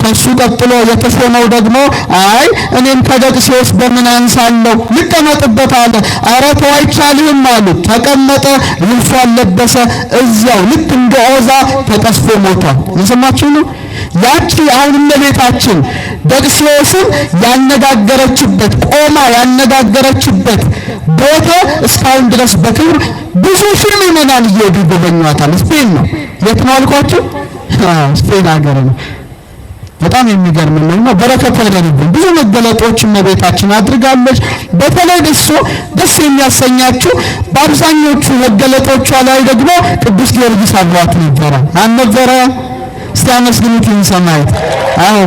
[SPEAKER 2] ከሱ ቀጥሎ የተሾመው ደግሞ አይ እኔም ከደቅስዮስ በምን አንሳለሁ ልቀመጥበት አለ። ኧረ ተው አይቻልህም አሉት። ተቀመጠ፣ ልብሷን ለበሰ። እዚያው ልክ እንደ ዖዛ ተቀስፎ ሞቷል። የሰማችሁ ነው። ያቺ አሁን እመቤታችን ደቅስዮስን ያነጋገረችበት ቆማ ያነጋገረችበት ቦታ እስካሁን ድረስ በክብር ብዙ ሺህ ምዕመናን እየሄዱ ይጎበኟታል። ስፔን ነው። የት ነው አልኳችሁ? ስፔን ሀገር ነው። በጣም የሚገርም ነው። በረከት ያደርግልን። ብዙ መገለጦች እመቤታችን አድርጋለች። በተለይ ደስ የሚያሰኛችሁ በአብዛኞቹ መገለጦቿ ላይ ደግሞ ቅዱስ ጊዮርጊስ አብሯት ነበረ። ማን ነበረ? እስቲ አመስግኑት። ሰማዕት። አዎ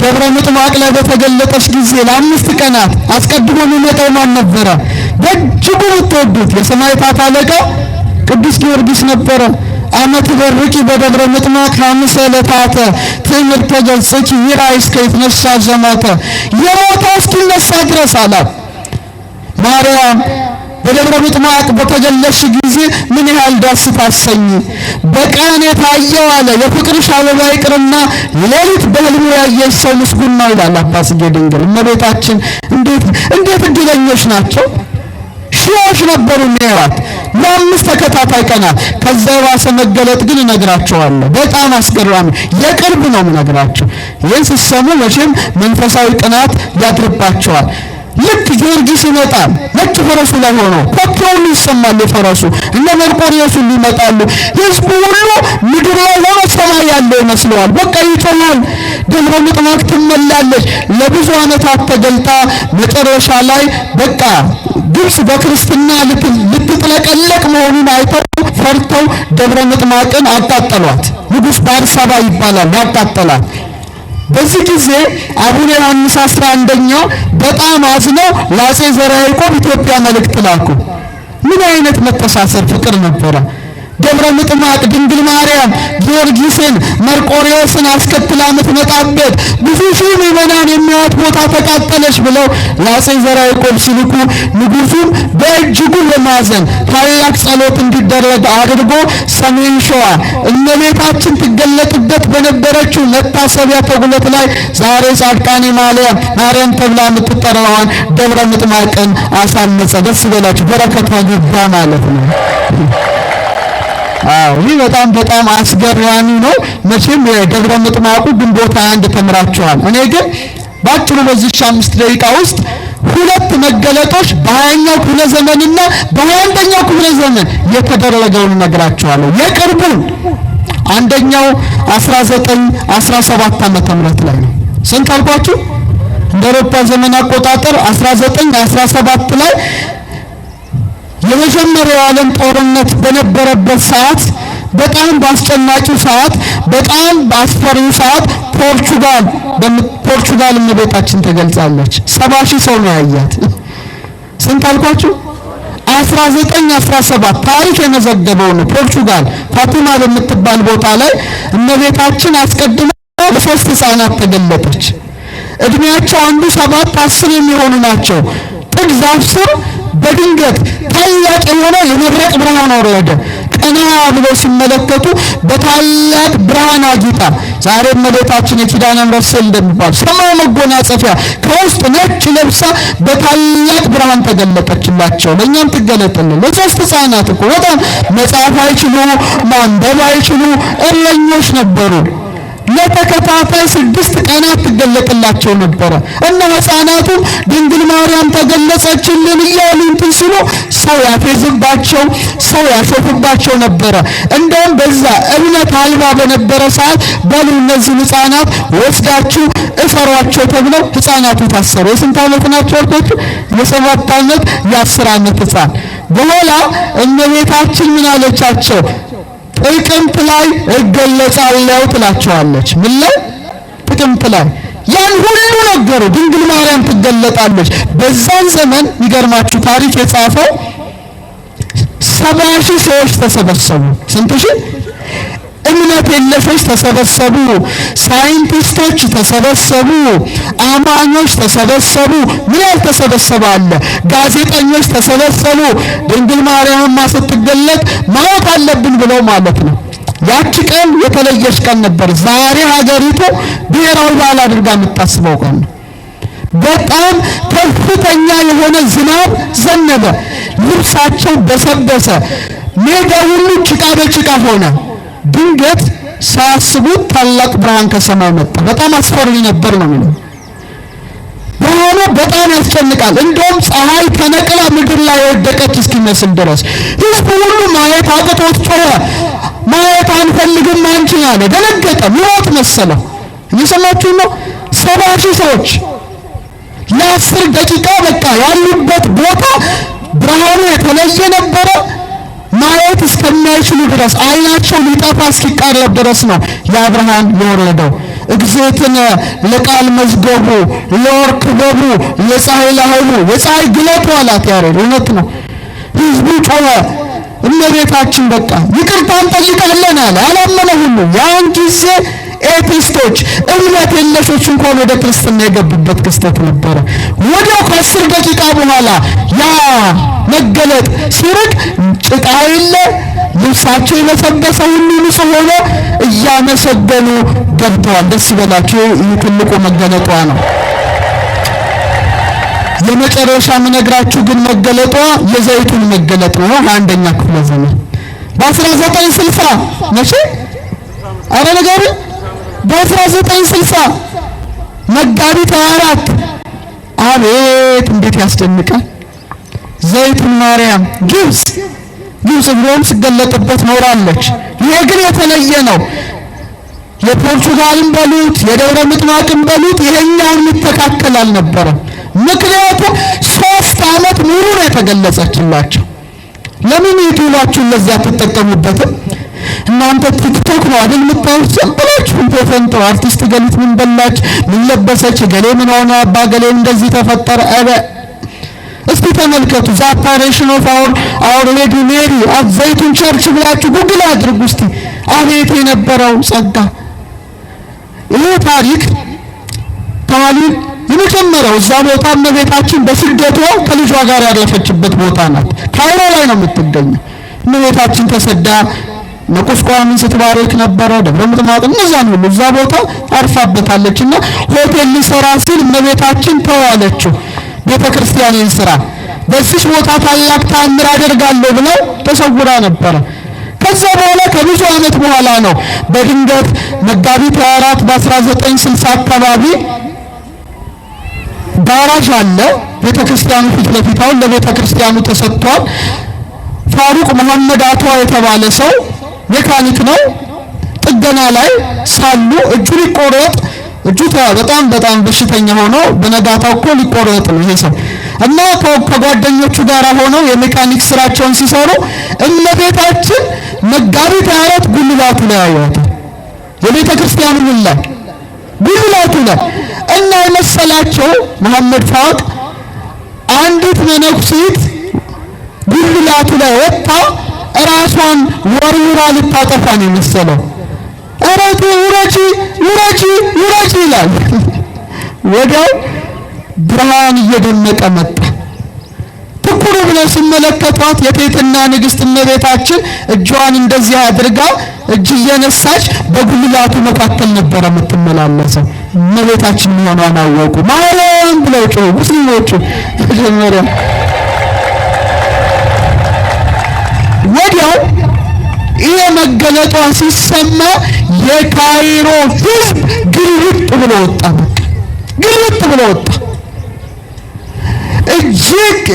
[SPEAKER 2] ደብረ ምጥማቅ ላይ በተገለጠች ጊዜ ለ5 ቀናት አስቀድሞ የሚመጣው ማን ነበረ? በእጅጉ የምትወዱት የሰማዕታት አለቃ ቅዱስ ጊዮርጊስ ነበረ። አመት በርቂ በደብረ ምጥማቅ 5 ዕለታተ ትምህርተ ገጽኪ ይራይ እስከ ይትነሳ ዘመተ የሞተው እስኪነሳ ድረስ አላት። ማርያም በደብረ ምጥማቅ በተገለጽሽ ጊዜ ምን ያህል ደስ ታሰኝ። በቀን የታየው አለ የፍቅርሽ አበባ ይቅርና ሌሊት በሕልሙ ያየሽ ሰው ምስጉን ነው ይላል አባ ጽጌ ድንግል። እመቤታችን እንዴት እድለኞች ናቸው። ሺዎች ነበሩ የሚያዩት ለ5 ተከታታይ ቀናት። ከዛ የባሰ መገለጥ ግን እነግራቸዋለሁ። በጣም አስገራሚ የቅርብ ነው የምነግራቸው። ይህን ሲሰሙ መቼም መንፈሳዊ ቅናት ያድርባቸዋል። ልክ ጊዮርጊስ ይመጣል ነጭ ፈረሱ ላይ ሆኖ ኮቴውን ይሰማል። የፈረሱ እነ መርቆሬዎስ ይመጣሉ። ሕዝቡ ሁሉ ምድር ላይ ሆኖ ሰማይ ያለው ይመስለዋል። በቃ ይጮሃል። ደብረ ምጥማቅ ትመላለች። ለብዙ ዓመታት ተገልጣ መጨረሻ ላይ በቃ ግብጽ በክርስትና ልትጥለቀለቅ መሆኑን አይተው ፈርተው ደብረ ምጥማቅን አቃጠሏት። ንጉሥ ባርሳባ ይባላል ያቃጠላት። በዚህ ጊዜ አቡነ ዮሐንስ 11ኛው በጣም አዝነው ለአፄ ዘርዓ ያዕቆብ ኢትዮጵያ መልእክት ላኩ። ምን አይነት መተሳሰር ፍቅር ነበረ! ደብረ ምጥማቅ ድንግል ማርያም ጊዮርጊስን መርቆሬዎስን አስከትላ የምትመጣበት ብዙ ሺህ ምዕመናን የሚያዩት ቦታ ተቃጠለች ብለው ለአፄ ዘርዓ ያዕቆብ ሲልኩ ንጉሡም በእጅጉ ለማዘን ታላቅ ጸሎት እንዲደረግ አድርጎ ሰሜን ሸዋ እመቤታችን ትገለጥበት በነበረችው መታሰቢያ ተጉለት ላይ ዛሬ ጻድቃኔ ማርያም ተብላ የምትጠራዋን ደብረ ምጥማቅን አሳነጸ። ደስ ይበላችሁ። በረከቷ ገባ ማለት ነው። ይህ በጣም አስገራሚ ነው። መቼም የደብረ ምጥማቁ ግንቦት 21 ተምራችኋል። እኔ ግን ባጭሩ በዚህ 5 ደቂቃ ውስጥ 2 መገለጦች በ20ኛው ክፍለ ዘመንና በ21ኛው ክፍለ ዘመን የተደረገውን እነግራችኋለሁ። የቅርቡን አንደኛው 1917 ዓመተ ምህረት ላይ ነው። ስንት አልኳችሁ? እንደ አውሮፓ ዘመን አቆጣጠር 1917 ላይ የመጀመሪያው ዓለም ጦርነት በነበረበት ሰዓት በጣም ባስጨናቂው ሰዓት፣ በጣም ባስፈሪው ሰዓት ፖርቹጋል እመቤታችን ተገልጻለች። 70 ሺህ ሰው ነው ያያት። ስንት አልኳችሁ? 1917 ታሪክ የመዘገበው ነው። ፖርቹጋል ፋቲማ በምትባል ቦታ ላይ እመቤታችን አስቀድማ በሶስት ሕፃናት ተገለጠች። እድሜያቸው አንዱ 7 10 የሚሆኑ ናቸው። ጥድ ዛፍ ስር በድንገት ታላቅ የሆነ የመብረቅ ብርሃን ወረደ። ቀና ብለው ሲመለከቱ በታላቅ ብርሃን አጊጣ፣ ዛሬ እመቤታችን የኪዳነ ምሕረት ስዕል እንደሚባል ሰማያዊ መጎናጸፊያ ከውስጥ ነጭ ለብሳ በታላቅ ብርሃን ተገለጠችላቸው። ለእኛም ትገለጥልን። ለሶስት ሕፃናት እኮ በጣም መጻፍ አይችሉ ማንበብ አይችሉ እረኞች ነበሩ። ለተከታታይ 6 ቀናት ትገለጥላቸው ነበረ እና ሕፃናቱ ድንግል ማርያም ተገለጸችልን እያሉ እንትን ሲሉ ሰው ያፌዝባቸው፣ ሰው ያሾፍባቸው ነበረ። እንደውም በዛ እምነት አልባ በነበረ ሰዓት በሉ እነዚህ ሕፃናት ወስዳችሁ እሰሯቸው ተብለው ሕፃናቱ ታሰሩ። የስንት ዓመት ናቸው አልኳችሁ? የ7 ዓመት የ10 ዓመት ሕፃን። በኋላ እመቤታችን ምን አለቻቸው? ጥቅምት ላይ እገለጻለሁ ትላቸዋለች። ምን ላይ? ጥቅምት ላይ። ያን ሁሉ ነገሩ ድንግል ማርያም ትገለጣለች። በዛን ዘመን ይገርማችሁ ታሪክ የጻፈው 70 ሺህ ሰዎች ተሰበሰቡ። ስንት ሺህ? እምነት የለሾች ተሰበሰቡ፣ ሳይንቲስቶች ተሰበሰቡ፣ አማኞች ተሰበሰቡ። ምን ያልተሰበሰበ አለ? ጋዜጠኞች ተሰበሰቡ። ድንግል ማርያምማ ስትገለጥ ማወቅ አለብን ብለው ማለት ነው። ያቺ ቀን የተለየች ቀን ነበር። ዛሬ ሀገሪቱ ብሔራዊ በዓል አድርጋ የምታስበው ቀን ነው። በጣም ከፍተኛ የሆነ ዝናብ ዘነበ። ልብሳቸው በሰበሰ፣ ሜዳ ሁሉ ጭቃ በጭቃ ሆነ። ድንገት ሳያስቡት ታላቅ ብርሃን ከሰማይ መጣ። በጣም አስፈሪ ነበር ነው የሚለው። ብርሃኑ በጣም ያስጨንቃል። እንደውም ፀሐይ ተነቅላ ምድር ላይ የወደቀች እስኪመስል ድረስ ሕዝቡ ሁሉ ማየት አቅቶት ጮኸ። ማየት አንፈልግም አንቺን አለ። ደነገጠ። ሞት መሰለው። እየሰማችሁ ነው? 70 ሺህ ሰዎች ለ10 ደቂቃ በቃ ያሉበት ቦታ ብርሃኑ የተለየ ነበረ። ማየት እስከማይችሉ ድረስ አይናቸው ሊጠፋ እስኪቃረብ ድረስ ነው ያ ብርሃን የወረደው። እግዝእትነ ለቃል መዝገቡ ለወርቅ ክበቡ ለፀሐይ ላህሉ የፀሐይ ግለጡ አላት ያሬድ። እውነት ነው። ህዝቡ ጮኸ። እመቤታችን በቃ ይቅርታ እንጠይቃለን አለ። አላመነ ሁሉ። ያን ጊዜ ኤቲስቶች እምነት የለሾች እንኳን ወደ ክርስትና የገቡበት ክስተት ነበረ። ወዲያው ከ10 ደቂቃ በኋላ ያ መገለጥ ሲርቅ ጭቃ የለ፣ ልብሳቸው የበሰበሰ ሁሉ ንጹሕ ሆኖ እያመሰገኑ ገብተዋል። ደስ ይበላችሁ። ይህ ትልቁ መገለጧ ነው። የመጨረሻ ምነግራችሁ ግን መገለጧ የዘይቱን መገለጥ ነው። 21ኛ ክፍለ ዘመን በ1960 መቼ አረ ነገሩ በ1960 መጋቢት 24 አቤት እንዴት ያስደንቃል! ዘይቱን ማርያም ግብጽ ብሎም ሲገለጥበት ኖራለች። ይሄ ግን የተለየ ነው። የፖርቹጋልን በሉት የደብረ ምጥማቅን በሉት ይሄኛውን የሚተካከል አልነበረም። ምክንያቱም 3 ዓመት ሙሉ ነው የተገለጸችላቸው። ለምን ይቱላችሁ ለዚያ ተጠቀሙበትም? እናንተ ቲክቶክ ነው አይደል የምታዩት? ሰምታችሁ ተፈንተው አርቲስት ገሊት ምን በላች፣ ምን ለበሰች፣ ገሌ ምን ሆነ፣ አባ ገሌ እንደዚህ ተፈጠረ። እስቲ ተመልከቱ። ዘ አፓሬሽን ኦፍ አወር ሌዲ ሜሪ አት ዘይቱን ቸርች ብላችሁ ጉግል አድርጉ እስቲ። አቤት የነበረው ጸጋ! ይህ ታሪክ ታሪክ የመጀመሪያው እዛ ቦታ እመቤታችን በስደቷ ከልጇ ጋር ያረፈችበት ቦታ ናት። ካይሮ ላይ ነው የምትገኘው። እመቤታችን ተሰዳ መቁስቋምን ስትባረክ ነበረ። ደብረ ምጥማቅ እነዛን ሁሉ እዛ ቦታ አርፋበታለችና ሆቴል ሊሰራ ሲል እመቤታችን ተዋለችው። ቤተክርስቲያንን ስራ በዚህ ቦታ ታላቅ ተአምር አደርጋለሁ ብለው ተሰውራ ነበረ። ከዛ በኋላ ከብዙ ዓመት በኋላ ነው በድንገት መጋቢት 24 በ1960 አካባቢ ጋራዥ አለ ቤተክርስቲያኑ ፊት ለፊት። አሁን ለቤተክርስቲያኑ ተሰጥቷል። ፋሩቅ መሐመድ አቷ የተባለ ሰው ሜካኒክ ነው። ጥገና ላይ ሳሉ እጁ ሊቆረጥ በጣም በሽተኛ ሆኖ በነጋታው እኮ ሊቆረጥ ነው ይሄ ሰው። እና ከጓደኞቹ ጋር ሆነው የሜካኒክ ስራቸውን ሲሰሩ እመቤታችን መጋቢት 24 ጉልላቱ ላይ አያዩት። የቤተ ክርስቲያኑ ጉልላቱ ላይ እና የመሰላቸው መሐመድ ፋቅ አንዲት መነኩሴት ጉልላቱ ላይ ወጣ ራሷን ወርውራ ልታጠፋ ነው የመሰለው። አራቱ ውረጂ ይላል። ወዲያው ብርሃን እየደመቀ መጣ። ትኩር ብለው ሲመለከቷት የትሕትና ንግሥት እመቤታችን እጇን እንደዚህ አድርጋ እጅ እየነሳች በጉልላቱ መካከል ነበረ የምትመላለሰው። እመቤታችን መሆኗን አወቁ። ማርያም ብለው ጮሁ ሙስሊሞቹ መጀመሪያ። ወዲያው ይሄ መገለጧ ሲሰማ የካይሮ ሕዝብ ግልብጥ ብሎ ወጣ። እጅግ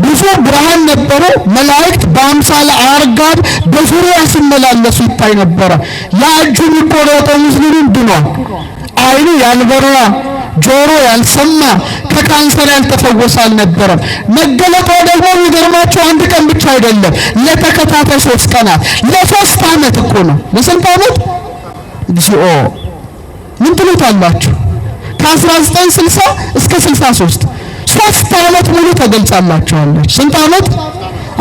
[SPEAKER 2] ብዙ ብርሃን ነበረ። መላእክት በአምሳለ አርጋብ በዙሪያ ሲመላለሱ ይታይ ነበረ። ያ እጁ የሚቆረጠው ሙስሊም ድኗል። ዓይኑ ያልበራ ጆሮ ያልሰማ ከካንሰር ያልተፈወሰ አልነበረም። መገለጧ ደግሞ የሚገርማቸው አንድ ቀን ብቻ አይደለም፣ ለተከታታይ 3 ቀናት ለ3 ዓመት እኮ ነው። ለስንት ዓመት? እግዚኦ ምን ትሉታላችሁ? ከ1960 እስከ 63 3 ዓመት ሙሉ ተገልጻላችኋለች። ስንት ዓመት?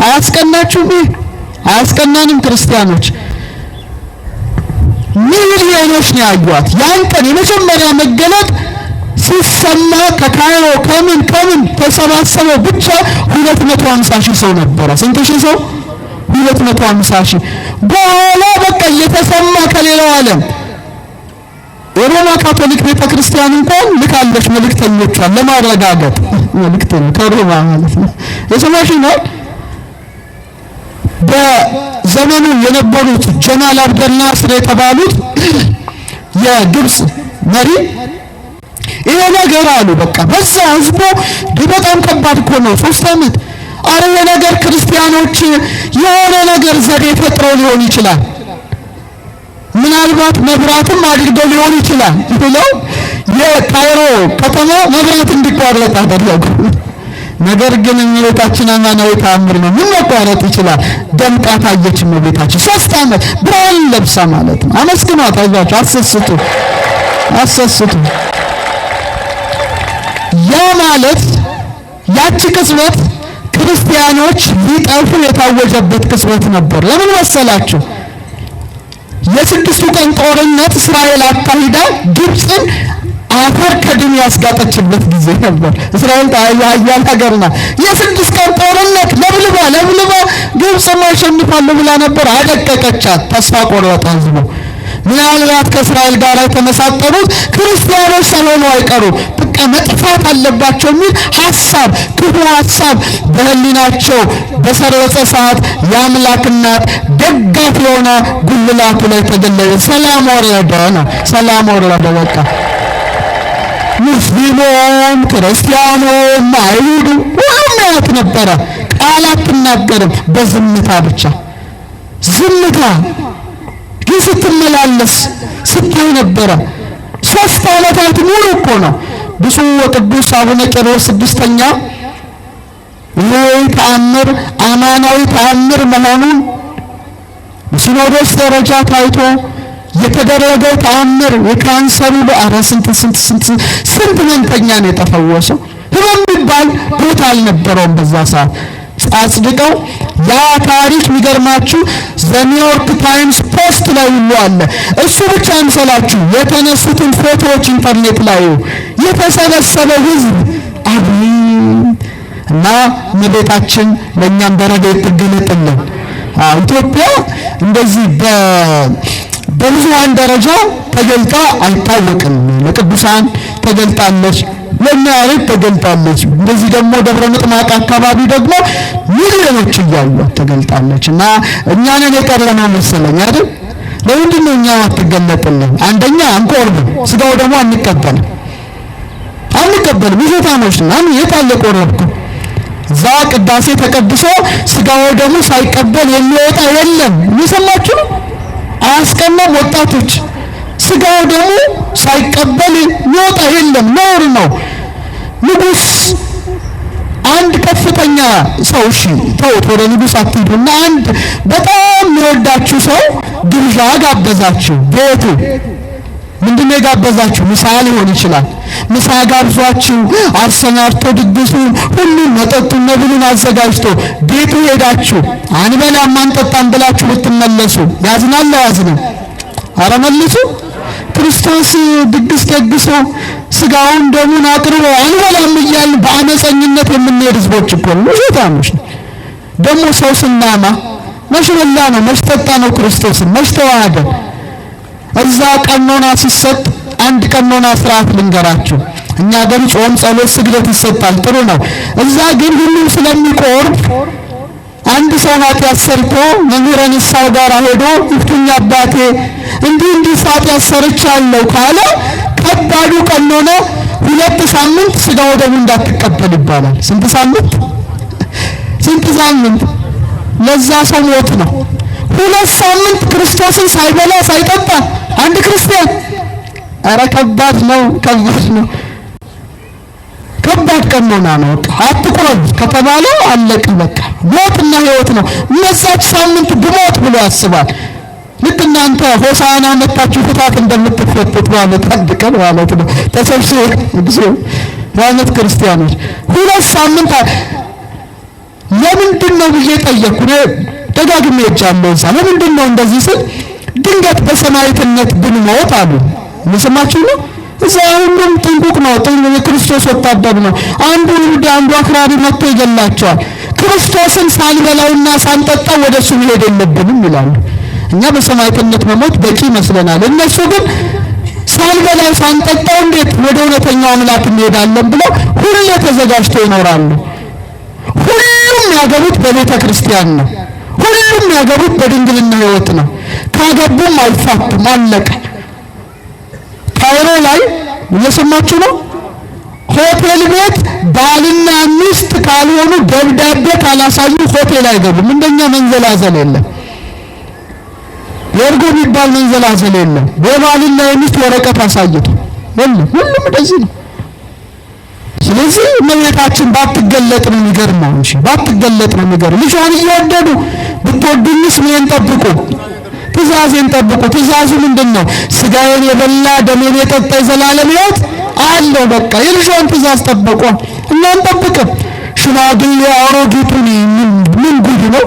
[SPEAKER 2] አያስቀናችሁም? አያስቀናንም? ክርስቲያኖች ሚሊዮኖች ነው ያዩት። ያን ቀን የመጀመሪያ መገለጥ ሲሰማ ከካይሮ ከምን ተሰባሰበው ብቻ 250 ሺህ ሰው ነበረ። ስንት ሺህ ሰው? 250 ሺህ። በኋላ በቃ እየተሰማ ከሌላው ዓለም የሮማ ካቶሊክ ቤተክርስቲያን እንኳን ልካለች መልእክተኞቿን ለማረጋገጥ። መልእክተኛ ከሮማ ማለት ነው። የሰማሽ ነው። በዘመኑ የነበሩት ጀማል አብደል ናስር የተባሉት የግብጽ መሪ ይሄ ነገር አሉ። በቃ በዛ ህዝቡ በጣም ከባድ እኮ ነው 3 ዓመት። አረ ነገር ክርስቲያኖች የሆነ ነገር ዘዴ ፈጥረው ሊሆን ይችላል፣ ምናልባት መብራትም አድርገው ሊሆን ይችላል ብለው የካይሮ ከተማ መብራት እንዲቋረጥ አደረጉ። ነገር ግን እመቤታችን አማናዊ ተአምር ነው። ምን መቋረጥ ይችላል? ደምቃ ታየች እመቤታችን 3 ዓመት ብርሃን ለብሳ ማለት ነው። አመስግኗት፣ አይዟችሁ፣ አሰስቱ። ያ ማለት ያቺ ቅጽበት ክርስቲያኖች ሊጠፉ የታወጀበት ቅጽበት ነበር። ለምን መሰላችሁ? የ6ቱ ቀን ጦርነት እስራኤል አካሂዳ ግብፅን አፈር ከድሜ ያስጋጠችበት ጊዜ ነበር። እስራኤል ኃያል ሀገር ናት። የ6 ቀን ጦርነት ለብልባ ግብፅን አሸንፋለሁ ብላ ነበር። አደቀቀቻት። ተስፋ ቆረጠ ህዝቡ። ምናልባት ከእስራኤል ጋር የተመሳጠሩት ክርስቲያኖች ሳይሆኑ አይቀሩም፣ በቃ መጥፋት አለባቸው የሚል ሐሳብ፣ ክፉ ሐሳብ በህሊናቸው በሰረጸ ሰዓት የአምላክ እናት ደጋፊ ሆና ጉልላቱ ላይ ተገለጸ። ሰላም ወረደ። በቃ ሙስሊሙም ክርስቲያኑም አይሁዱ ሁሉም ያት ነበረ። ቃል አትናገርም፣ በዝምታ ብቻ ዝምታ ግን ስትመላለስ ስታይ ነበረ። 3 ዓመታት ሙሉ እኮ ነው። ብፁዕ ወቅዱስ አቡነ ቄርሎስ 6ኛ ይህ ተአምር አማናዊ ተአምር መሆኑን በሲኖዶስ ደረጃ ታይቶ የተደረገው ተአምር የካንሰሩ ስንት መንተኛ ነው የተፈወሰው። ህመም የሚባል ቦታ አልነበረውም በዛ ሰዓት። አጽድቀው ያ ታሪክ የሚገርማችሁ ዘኒውዮርክ ታይምስ ፖስት ላይ ሁሉ አለ። እሱ ብቻ አይመስላችሁ፣ የተነሱትን ፎቶዎች ኢንተርኔት ላይ የተሰበሰበ ህዝብ አቤት! እና እመቤታችን ለእኛም በረድኤት ትገለጥልን። ኢትዮጵያ እንደዚህ በብዙሃን ደረጃ ተገልጣ አይታወቅም። ለቅዱሳን ተገልጣለች፣ ለሚያርግ ተገልጣለች። እንደዚህ ደግሞ ደብረ ምጥማቅ አካባቢ ደግሞ ሚሊዮኖች እያዩት ተገልጣለች። እና እኛንን የቀረነው መሰለኝ አይደል? ለምንድን ነው እኛ አትገለጥልን? አንደኛ አንቆርብም፣ ስጋው ደግሞ አንቀበልም። ይዘታሞች ነን። የት አለ ቆረብኩ? እዛ ቅዳሴ ተቀድሶ ስጋው ደግሞ ሳይቀበል የሚወጣ የለም። ምንሰማችሁ? አያስቀናም ወጣቶች። ስጋው ደግሞ ሳይቀበል የሚወጣ የለም፣ ነውር ነው። ንጉሥ ሰው እሺ ተውት፣ ወደ ንጉሥ አትሂዱና አንድ በጣም የሚወዳችሁ ሰው ግብዣ ጋበዛችሁ። ቤቱ ምንድነው የጋበዛችሁ? ምሳ ሊሆን ይችላል። ምሳ ጋብዟችሁ አሰናድቶ ድግሱን ሁሉን መጠጡን መብሉን አዘጋጅቶ ቤቱ ሄዳችሁ አንበላም አንጠጣም ብላችሁ ብትመለሱ ያዝናል አያዝንም? ኧረ መልሱ። ክርስቶስ ድግስ ደግሶ ስጋውን ደሙን አቅርቦ አንበላም እያልን በአመፀኝነት የምንሄድ ህዝቦች እኮ ነው። ውሸታሞች ነው። ደግሞ ሰው ስናማ መች በላ ነው መች ጠጣ ነው ክርስቶስን መች ተዋሃደ? እዛ ቀኖና ሲሰጥ አንድ ቀኖና ስርዓት ልንገራችሁ። እኛ ግን ጾም፣ ጸሎት፣ ስግደት ይሰጣል፣ ጥሩ ነው። እዛ ግን ሁሉም ስለሚቆርብ አንድ ሰው ኃጢአት ሰርቶ መምህረ ንስሐው ጋር ሄዶ ይፍቱኝ አባቴ እንዲህ ኃጢአት ሰርቻለሁ ካለ ከባዱ ቀኖና 2 ሳምንት ስጋው ደሙ እንዳትቀበል ይባላል። ስንት ሳምንት? ለዛ ሰው ሞት ነው። 2 ሳምንት ክርስቶስን ሳይበላ ሳይጠጣ አንድ ክርስቲያን። ኧረ ከባድ ነው። ከባድ ቀኖና ነው። አትቁረብ ከተባለ አለቅ በቃ ሞትና ህይወት ነው። እነዛች ሳምንት ብሞት ብሎ ያስባል። ልክ እናንተ ሆሳና መጣችሁ ፍታት እንደምትፈቱት ማለት አንድ ቀን ማለት ነው። ተሰብስበው እግዚኦ ማለት ክርስቲያኖች 2 ሳምንት ለምንድን ነው ብዬ ጠየቅኩ። ደጋግሜ ሄጃለሁ እዛ። ለምንድን ነው እንደዚህ ስል ድንገት በሰማዕትነት ብንሞት አሉ። መስማችሁ ነው። እዛ ሁሉም ጥንቁቅ ነው። የክርስቶስ ወታደር ነው። አንዱ አክራሪ መጥቶ ይገላቸዋል። ክርስቶስን ሳንበላውና ሳንጠጣው ወደሱ መሄድ የለብንም ይላሉ። እኛ በሰማዕትነት መሞት በቂ ይመስለናል። እነሱ ግን ሳንበላው ሳንጠጣው እንዴት ወደ እውነተኛው አምላክ እንሄዳለን ብለው ሁሌ ተዘጋጅተው ይኖራሉ። ሁሉም ያገቡት በቤተ ክርስቲያን ነው። ሁሉም ያገቡት በድንግልና ሕይወት ነው። ካገቡም አይፋቱም፣ አለቀ። ካይሮ ላይ እየሰማችሁ ነው። ሆቴል ቤት ባልና ሚስት ካልሆኑ ደብዳቤ ካላሳዩ ሆቴል አይገቡም። እንደኛ መንዘላዘል የለም። የእርጎ የሚባል መንዘላዘል የለም። የባልና የሚስት ወረቀት አሳይቶ ሁሉም እንደዚህ ነው። ስለዚህ እመቤታችን ባትገለጥ ነው የሚገርመው እንጂ ባትገለጥ ነው የሚገርመው። ልጇን እየወደዱ ብትወዱኝስ ምን ጠብቁ? ትእዛዜን ጠብቁ። ትእዛዙ ምንድነው? ስጋዬን የበላ ደሜን የጠጣ የዘላለም ሕይወት አለው። በቃ የልጇን ትእዛዝ ጠብቁ። እናን ጠብቅም። ሽማግሌ አሮጊቱን ምን ጉድ ነው?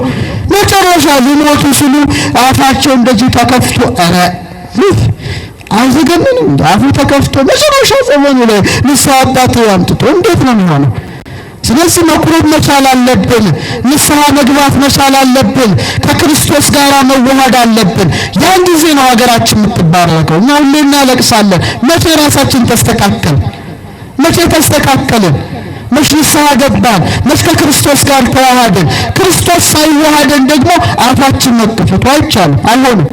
[SPEAKER 2] መጨረሻ ሊሞቱ ሲሉ አፋቸው እንደዚህ ተከፍቶ ኧረ አይዘገምንም? አፉ ተከፍቶ መጨረሻ ዘመኑ ላይ ንስሐ አባት አምጥቶ እንዴት ነው የሚሆነው? ስለዚህ መቁረብ መቻል አለብን። ንስሐ መግባት መቻል አለብን። ከክርስቶስ ጋር መዋሃድ አለብን። ያን ጊዜ ነው ሀገራችን የምትባረከው። እኛ ሁሌ እናለቅሳለን። መቼ ራሳችን ተስተካከልን? መቼ ተስተካከልን? መቼ ንስሐ ገባን? መቼ ከክርስቶስ ጋር ተዋሃድን? ክርስቶስ ሳይዋሃደን ደግሞ አፋችን መክፈቱ አይቻልም፣ አይሆንም።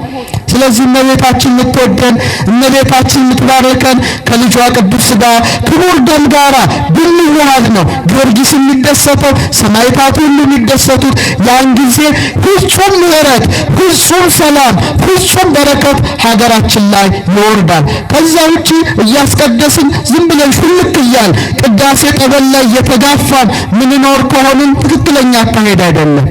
[SPEAKER 2] ስለዚህ እመቤታችን የምትወደን እመቤታችን የምትባርከን ከልጇ ቅዱስ ሥጋ ክቡር ደም ጋራ ብንዋሃድ ነው። ጊዮርጊስ የሚደሰተው፣ ሰማዕታት ሁሉ የሚደሰቱት ያን ጊዜ ፍጹም ምሕረት፣ ፍጹም ሰላም፣ ፍጹም በረከት ሀገራችን ላይ ይወርዳል። ከዛ ውጪ እያስቀደስን ዝም ብለን ሽልክ እያል ቅዳሴ ጠበል ላይ እየተጋፋን ምንኖር ከሆንን ትክክለኛ አካሄድ አይደለም።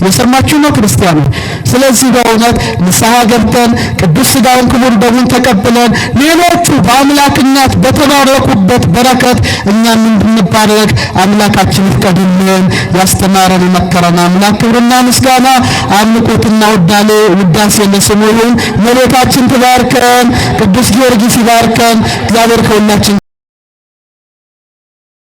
[SPEAKER 2] የሰማችሁ ነው ክርስቲያኖች። ስለዚህ በእውነት ንስሐ ገብተን ቅዱስ ሥጋውን ክቡር ደሙን ተቀብለን ሌሎቹ በአምላክ እናት በተባረኩበት በረከት እኛም እንድንባረክ አምላካችን ይፍቀድልን። ያስተማረን የመከረን አምላክ ክብርና ምስጋና አምልኮትና ውዳሴ ለስሙ ይሁን። እመቤታችን ትባርከን፣ ቅዱስ ጊዮርጊስ ይባርከን። እግዚአብሔር ከሁላችን